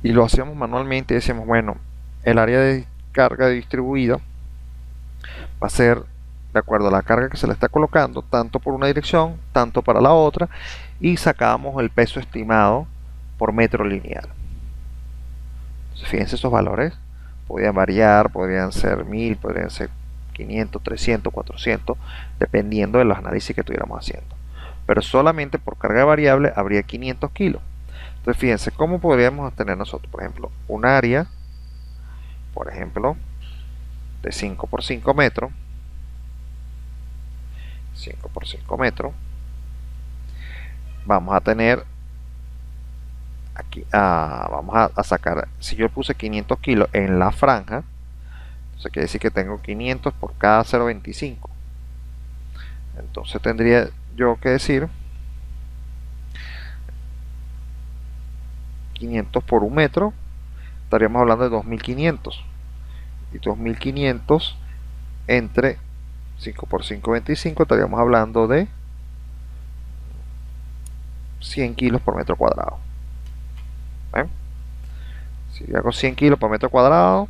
y lo hacemos manualmente, decimos, bueno, el área de carga distribuida va a ser de acuerdo a la carga que se le está colocando, tanto por una dirección, tanto para la otra, y sacamos el peso estimado por metro lineal. Entonces, fíjense, esos valores podrían variar, podrían ser 1000, podrían ser 500, 300, 400, dependiendo de los análisis que estuviéramos haciendo. Pero solamente por carga variable habría 500 kilos. Entonces, fíjense, ¿cómo podríamos obtener nosotros, por ejemplo, un área, por ejemplo, de 5 por 5 metros? 5 por 5 metros. Vamos a tener aquí, vamos a sacar, si yo puse 500 kilos en la franja, entonces quiere decir que tengo 500 por cada 0.25. Entonces tendría yo que decir 500 por un metro, estaríamos hablando de 2500. Y 2500 entre 5 por 5, 25, estaríamos hablando de 100 kilos por metro cuadrado. ¿Ven? Si hago 100 kilos por metro cuadrado,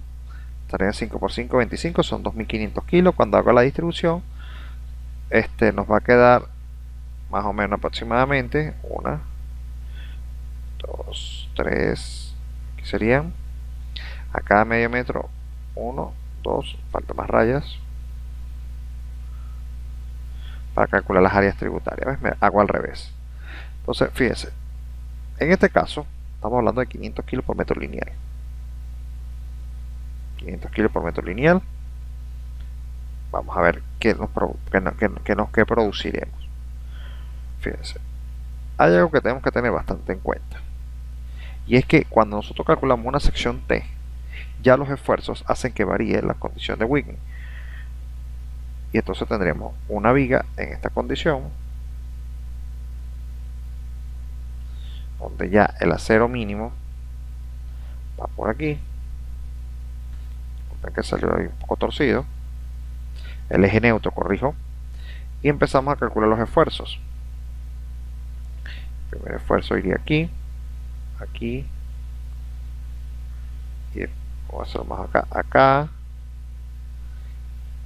estaría 5 por 5, 25, son 2500 kilos. Cuando hago la distribución, nos va a quedar más o menos aproximadamente 1, 2, 3, que serían a cada medio metro 1, 2, falta más rayas para calcular las áreas tributarias. ¿Ves? Me hago al revés. Entonces, fíjense, en este caso estamos hablando de 500 kilos por metro lineal. 500 kilos por metro lineal. Vamos a ver qué produciremos. Fíjense, hay algo que tenemos que tener bastante en cuenta. Y es que cuando nosotros calculamos una sección T, ya los esfuerzos hacen que varíe la condición de Whitney. Y entonces tendremos una viga en esta condición, donde ya el acero mínimo va por aquí. Ven que salió ahí un poco torcido. El eje neutro, corrijo. Y empezamos a calcular los esfuerzos. El primer esfuerzo iría aquí, aquí, y voy a hacerlo más acá, acá,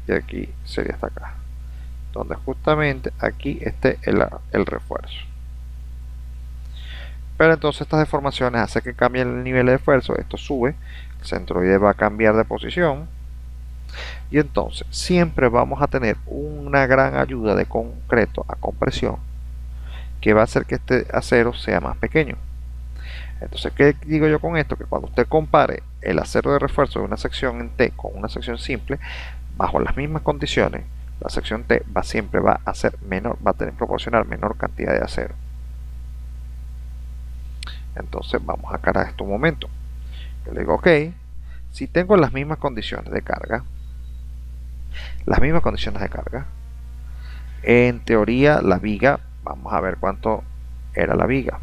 y aquí sería hasta acá, donde justamente aquí esté el refuerzo. Pero entonces estas deformaciones hacen que cambie el nivel de esfuerzo. Esto sube, el centroide va a cambiar de posición, y entonces siempre vamos a tener una gran ayuda de concreto a compresión que va a hacer que este acero sea más pequeño. Entonces, ¿qué digo yo con esto? Que cuando usted compare el acero de refuerzo de una sección en T con una sección simple, bajo las mismas condiciones, la sección T siempre va a ser menor, va a proporcionar menor cantidad de acero. Entonces vamos a cargar esto un momento. Yo le digo, ok, si tengo las mismas condiciones de carga, en teoría la viga, vamos a ver cuánto era la viga.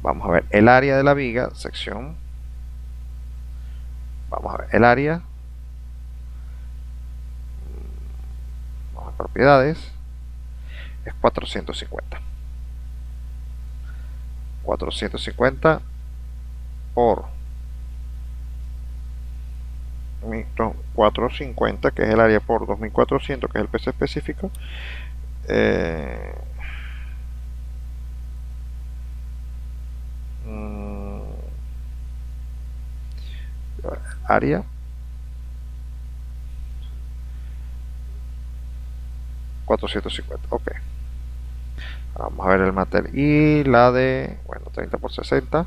Vamos a ver el área de la viga, sección. Vamos a ver el área. Vamos a propiedades. Es 450. 450 por 450, que es el área, por 2400, que es el peso específico. Área 450, ok. Vamos a ver el material y la de, bueno, 30 por 60,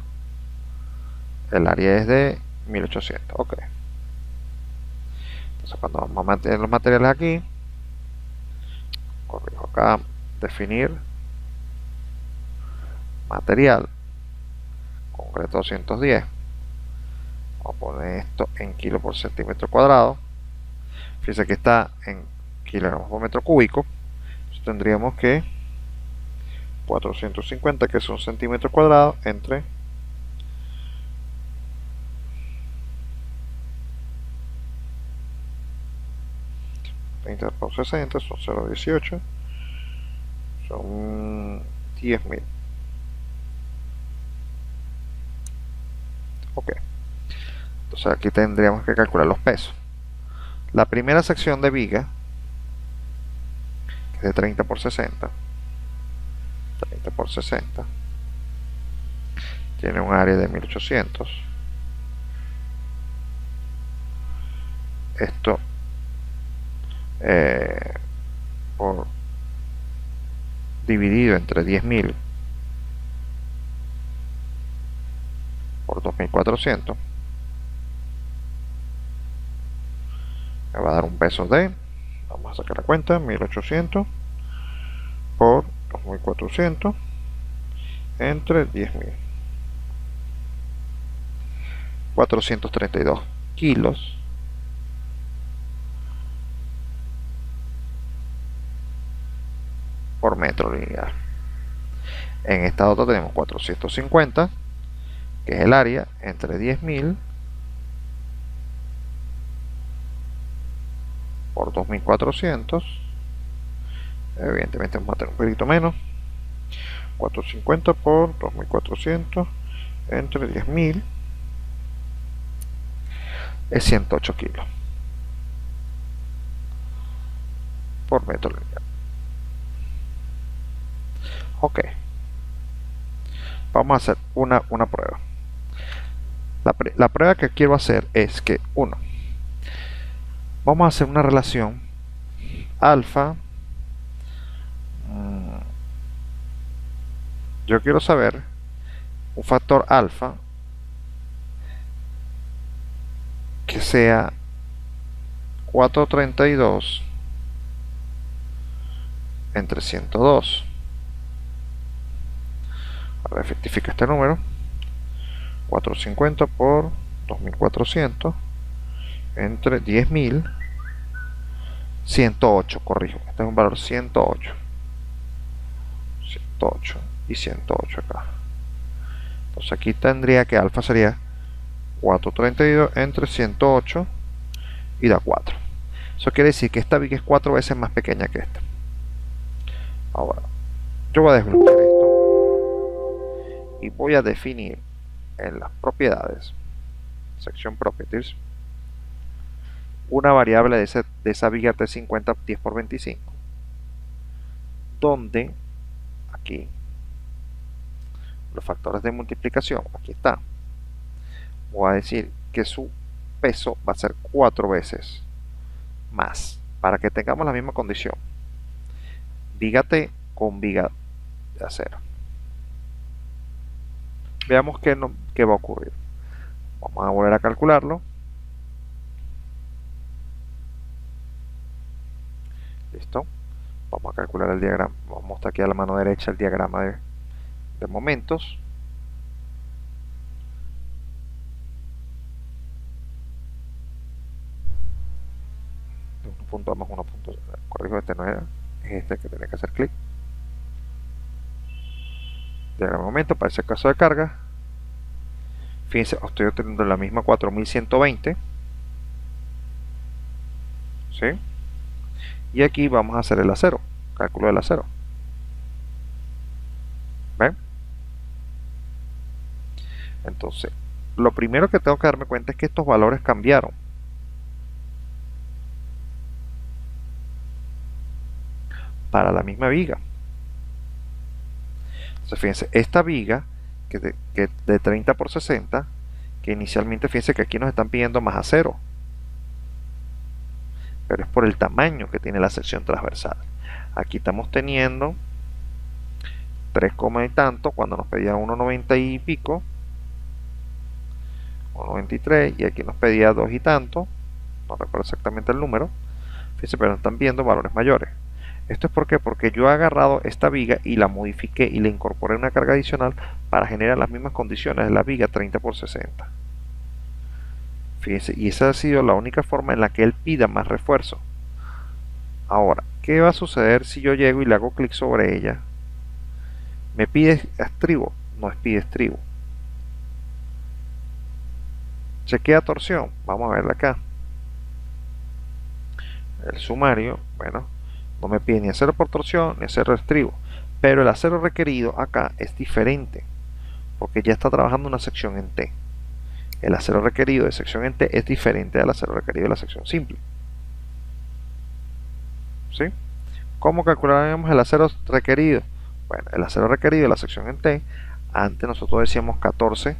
el área es de 1800, ok. Entonces cuando vamos a mantener los materiales aquí, corrijo acá, definir material, concreto 210. Vamos a poner esto en kilo por centímetro cuadrado. Fíjense que está en kilogramos por metro cúbico. Entonces tendríamos que 450, que es un centímetro cuadrado, entre 30 por 60, son 0,18, son 10.000. Ok, entonces aquí tendríamos que calcular los pesos. La primera sección de viga, que es de 30 por 60, 30 por 60, tiene un área de 1800. Esto por dividido entre 10.000 por 2400 me va a dar un peso de, vamos a sacar la cuenta, 1800 por 2400 entre 10.000, 432 kilos por metro lineal. En esta otra tenemos 450, que es el área, entre 10.000 por 2400. Evidentemente vamos a tener un poquito menos. 450 por 2400 entre 10.000 es 108 kilos por metro lineal. Ok, vamos a hacer una prueba. La prueba que quiero hacer es que, uno, vamos a hacer una relación alfa. Yo quiero saber un factor alfa que sea 432 entre 102. Ahora rectifica este número. 450 por 2400 entre 10.000. 108, corrijo. Este es un valor 108. 108 y 108 acá. Entonces aquí tendría que alfa sería 432 entre 108 y da 4. Eso quiere decir que esta viga es 4 veces más pequeña que esta. Ahora, yo voy a desbloquear esto y voy a definir en las propiedades, sección properties, una variable de esa viga T50 10 por 25, donde aquí los factores de multiplicación, aquí está, voy a decir que su peso va a ser 4 veces más, para que tengamos la misma condición, viga T con viga de acero. Veamos qué va a ocurrir. Vamos a volver a calcularlo. Listo. Vamos a calcular el diagrama. Vamos a mostrar aquí a la mano derecha el diagrama de momentos. De un punto más uno punto. Corrijo, este no era. Es este que tiene que hacer clic. Diagrama de momento para ese caso de carga. Fíjense, estoy obteniendo la misma 4120. ¿Sí? Y aquí vamos a hacer el acero. Cálculo del acero. ¿Ven? Entonces, lo primero que tengo que darme cuenta es que estos valores cambiaron. Para la misma viga. Entonces, fíjense, esta viga que de 30 por 60, que inicialmente fíjense que aquí nos están pidiendo más acero, pero es por el tamaño que tiene la sección transversal. Aquí estamos teniendo 3, y tanto, cuando nos pedía 1,90 y pico, 1,93, y aquí nos pedía 2 y tanto, no recuerdo exactamente el número, fíjense, pero están viendo valores mayores. ¿Esto es por qué? Porque yo he agarrado esta viga y la modifiqué y le incorporé una carga adicional para generar las mismas condiciones de la viga 30 por 60. Fíjense, y esa ha sido la única forma en la que él pida más refuerzo. Ahora, ¿qué va a suceder si yo llego y le hago clic sobre ella? ¿Me pide estribo? No es pide estribo. Chequea torsión. Vamos a verla acá. El sumario, bueno, no me pide ni acero por torsión ni acero de estribo, pero el acero requerido acá es diferente porque ya está trabajando una sección en T. El acero requerido de sección en T es diferente al acero requerido de la sección simple. ¿Sí? ¿Cómo calcularíamos el acero requerido? Bueno, el acero requerido de la sección en T, antes nosotros decíamos 14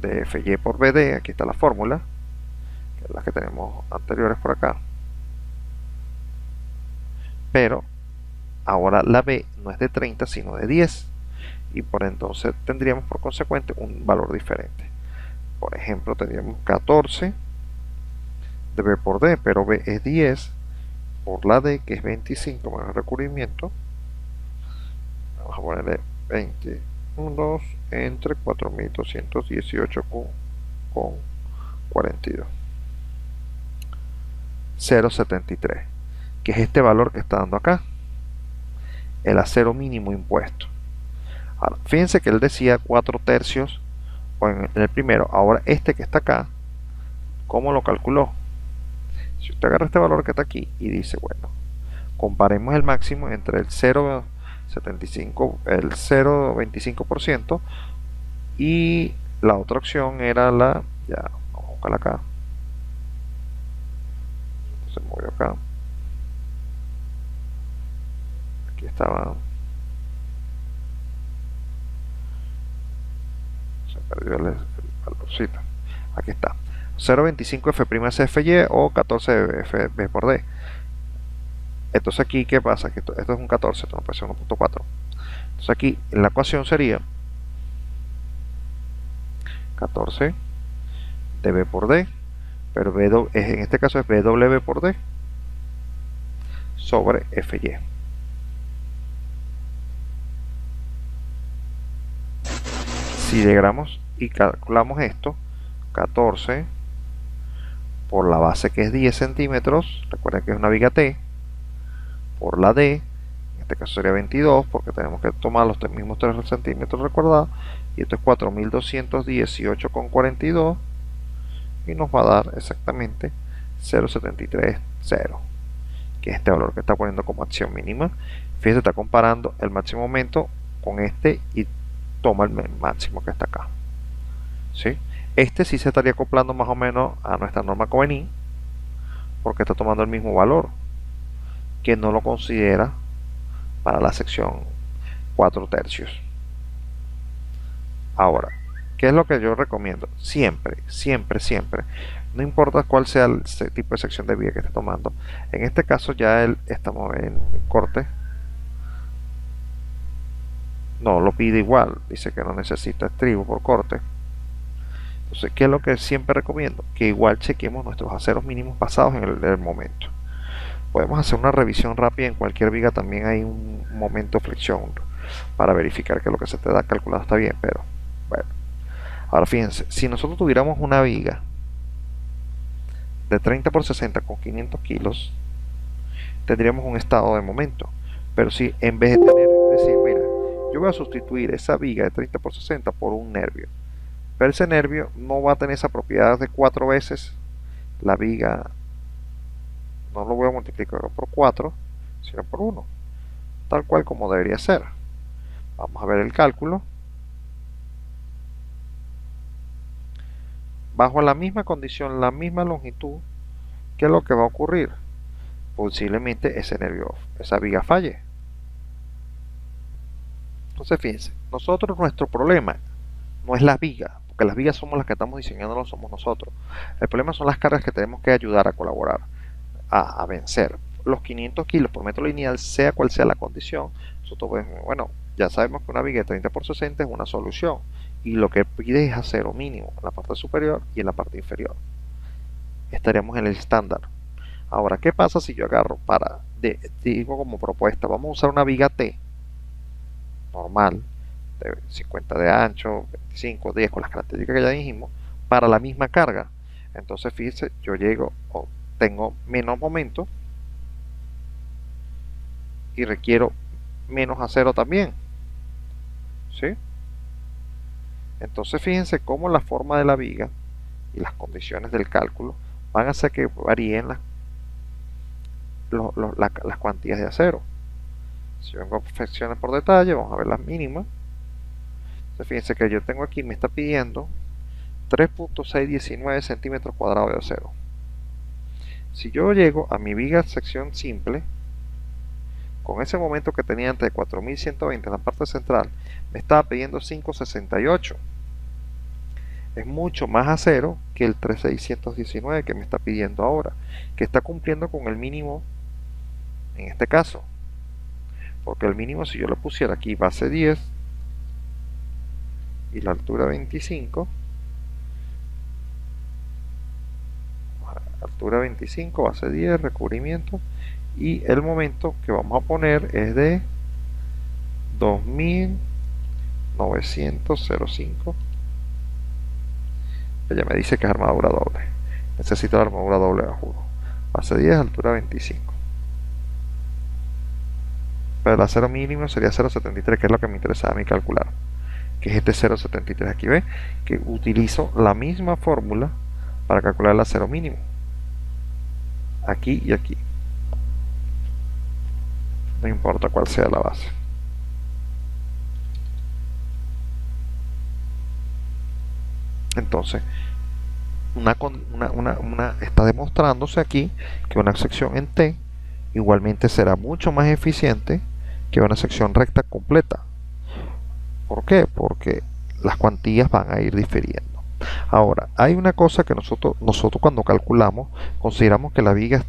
de FY por BD, aquí está la fórmula, que es la que tenemos anteriores por acá. Pero ahora la B no es de 30 sino de 10, y por entonces tendríamos por consecuente un valor diferente. Por ejemplo, tendríamos 14 de B por D, pero B es 10 por la D, que es 25 menos el recubrimiento. Vamos a ponerle 21 entre 4218 con 42. 0,73, que es este valor que está dando acá, el acero mínimo impuesto. Ahora, fíjense que él decía 4 tercios en el primero. Ahora este que está acá, ¿cómo lo calculó? Si usted agarra este valor que está aquí y dice, bueno, comparemos el máximo entre el 0,75, el 0,25% y la otra opción era la, ya, vamos a buscarla acá, se movió acá, aquí estaba perdió el valorcito. Aquí está. 0.25 F'Cfy o 14 Fb por D. Entonces aquí, ¿qué pasa? Que esto es un 14, esto no puede ser 1.4. Entonces aquí la ecuación sería 14 dB por D, pero en este caso es BW por D sobre Fy. Si llegamos y calculamos esto, 14 por la base que es 10 centímetros, recuerden que es una viga T, por la D, en este caso sería 22, porque tenemos que tomar los mismos 3 centímetros recordados, y esto es 4218,42, y nos va a dar exactamente 0.730, que es este valor que está poniendo como acción mínima. Fíjense, está comparando el máximo momento con este y toma el máximo que está acá. ¿Sí? Este sí se estaría acoplando más o menos a nuestra norma Covenant, porque está tomando el mismo valor, que no lo considera para la sección 4 tercios. Ahora, ¿qué es lo que yo recomiendo? Siempre, no importa cuál sea el tipo de sección de viga que esté tomando. En este caso ya estamos en corte. No, lo pide igual, dice que no necesita estribo por corte. Entonces, ¿qué es lo que siempre recomiendo? Que igual chequemos nuestros aceros mínimos pasados en el momento. Podemos hacer una revisión rápida. En cualquier viga también hay un momento flexión para verificar que lo que se te da calculado está bien, pero bueno. Ahora fíjense, si nosotros tuviéramos una viga de 30 por 60 con 500 kilos, tendríamos un estado de momento. Pero si en vez de decir, mira, yo voy a sustituir esa viga de 30 por 60 por un nervio, pero ese nervio no va a tener esa propiedad de 4 veces la viga, no lo voy a multiplicar por 4, sino por 1, tal cual como debería ser. Vamos a ver el cálculo. Bajo la misma condición, la misma longitud, ¿qué es lo que va a ocurrir? Posiblemente ese nervio, esa viga falle. Entonces fíjense, nuestro problema no es la viga, porque las vigas somos las que estamos diseñando, no somos nosotros. El problema son las cargas que tenemos que ayudar a colaborar, a vencer. Los 500 kilos por metro lineal, sea cual sea la condición, nosotros bueno, ya sabemos que una viga de 30 por 60 es una solución, y lo que pide es acero mínimo en la parte superior y en la parte inferior. Estaríamos en el estándar. Ahora, ¿qué pasa si yo agarro digo como propuesta, vamos a usar una viga T normal, de 50 de ancho, 25, 10, con las características que ya dijimos, para la misma carga? Entonces fíjense, yo tengo menos momento y requiero menos acero también, ¿sí? Entonces fíjense cómo la forma de la viga y las condiciones del cálculo van a hacer que varíen las cuantías de acero. Si vengo a fracciones por detalle, vamos a ver las mínimas. Entonces fíjense que yo tengo aquí, me está pidiendo 3.619 centímetros cuadrados de acero. Si yo llego a mi viga sección simple, con ese momento que tenía antes de 4120 en la parte central, me estaba pidiendo 568. Es mucho más acero que el 3619 que me está pidiendo ahora, que está cumpliendo con el mínimo en este caso, porque el mínimo, si yo lo pusiera aquí base 10 y la altura 25, base 10, recubrimiento, y el momento que vamos a poner es de 2905. Ella me dice que es armadura doble, necesito la armadura doble a juro, base 10, altura 25, pero el acero mínimo sería 0.73, que es lo que me interesaba a mí calcular, que es este 0.73. Aquí ve que utilizo la misma fórmula para calcular el acero mínimo, aquí y aquí, no importa cuál sea la base. Entonces está demostrándose aquí que una sección en T igualmente será mucho más eficiente que una sección recta completa. ¿Por qué? Porque las cuantías van a ir difiriendo. Ahora, hay una cosa que nosotros cuando calculamos consideramos que la viga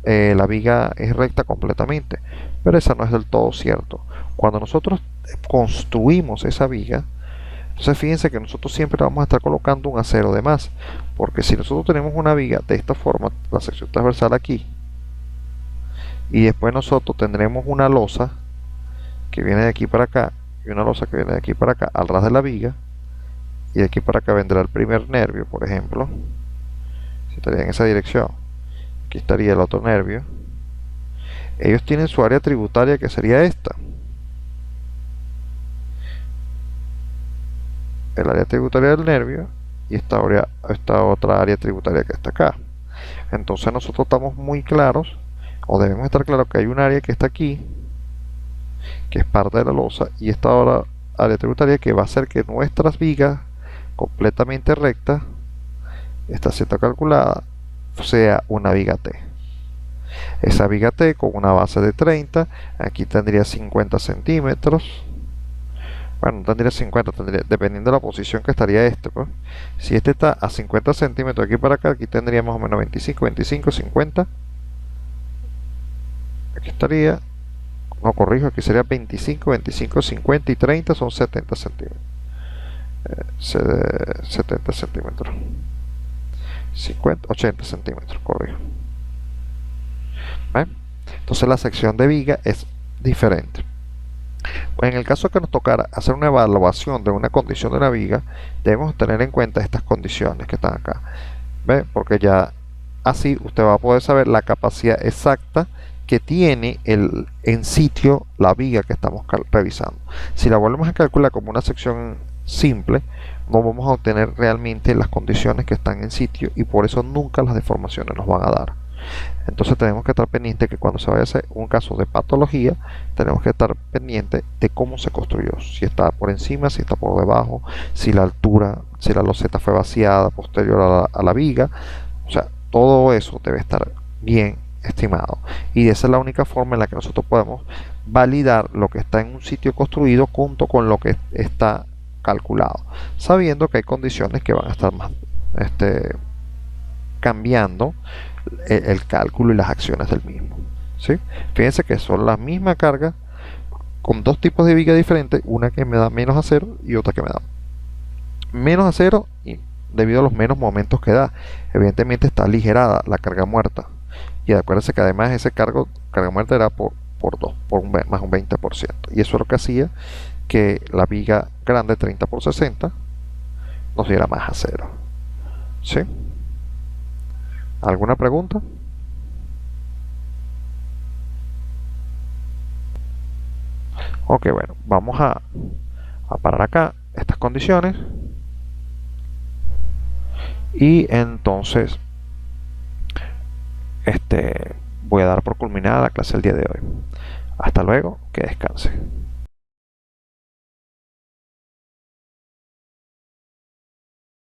la viga es recta completamente, pero esa no es del todo cierto. Cuando nosotros construimos esa viga, entonces fíjense que nosotros siempre vamos a estar colocando un acero de más, porque si nosotros tenemos una viga de esta forma, la sección transversal aquí, y después nosotros tendremos una losa que viene de aquí para acá y una losa que viene de aquí para acá al ras de la viga, y de aquí para acá vendrá el primer nervio, por ejemplo, si estaría en esa dirección, aquí estaría el otro nervio. Ellos tienen su área tributaria, que sería esta, el área tributaria del nervio, y esta otra área tributaria que está acá. Entonces nosotros estamos muy claros, o debemos estar claros, que hay un área que está aquí, que es parte de la losa, y esta área tributaria que va a hacer que nuestras vigas completamente recta, está siendo calculada, sea una viga T. Esa viga T con una base de 30, aquí tendría 50 centímetros. Bueno, no tendría 50, dependiendo de la posición que estaría pues. Si este está a 50 centímetros aquí para acá, aquí tendría más o menos 25, 25, 50. Aquí estaría, no corrijo, aquí sería 25, 25, 50 y 30 son 70 centímetros. 70 centímetros, 50, 80 centímetros, corrijo. ¿Ven? Entonces la sección de viga es diferente. En el caso que nos tocara hacer una evaluación de una condición de una viga, debemos tener en cuenta estas condiciones que están acá. ¿Ve? Porque ya así usted va a poder saber la capacidad exacta que tiene en sitio la viga que estamos revisando. Si la volvemos a calcular como una sección simple, no vamos a obtener realmente las condiciones que están en sitio, y por eso nunca las deformaciones nos van a dar. Entonces tenemos que estar pendientes que cuando se vaya a hacer un caso de patología, tenemos que estar pendientes de cómo se construyó, si está por encima, si está por debajo, si la altura, si la loseta fue vaciada posterior a la viga. O sea, todo eso debe estar bien estimado, y esa es la única forma en la que nosotros podemos validar lo que está en un sitio construido junto con lo que está calculado, sabiendo que hay condiciones que van a estar más cambiando el cálculo y las acciones del mismo. ¿Sí? Fíjense que son la misma carga con dos tipos de viga diferentes, una que me da menos acero y otra que me da menos acero, y debido a los menos momentos que da, evidentemente está aligerada la carga muerta. Y acuérdense que además ese carga muerta era por 2, más un 20%. Y eso es lo que hacía que la viga grande 30 por 60 nos diera más acero. ¿Sí? ¿Alguna pregunta? Ok, bueno, vamos a parar acá estas condiciones. Y entonces voy a dar por culminada la clase del día de hoy. Hasta luego, que descanse.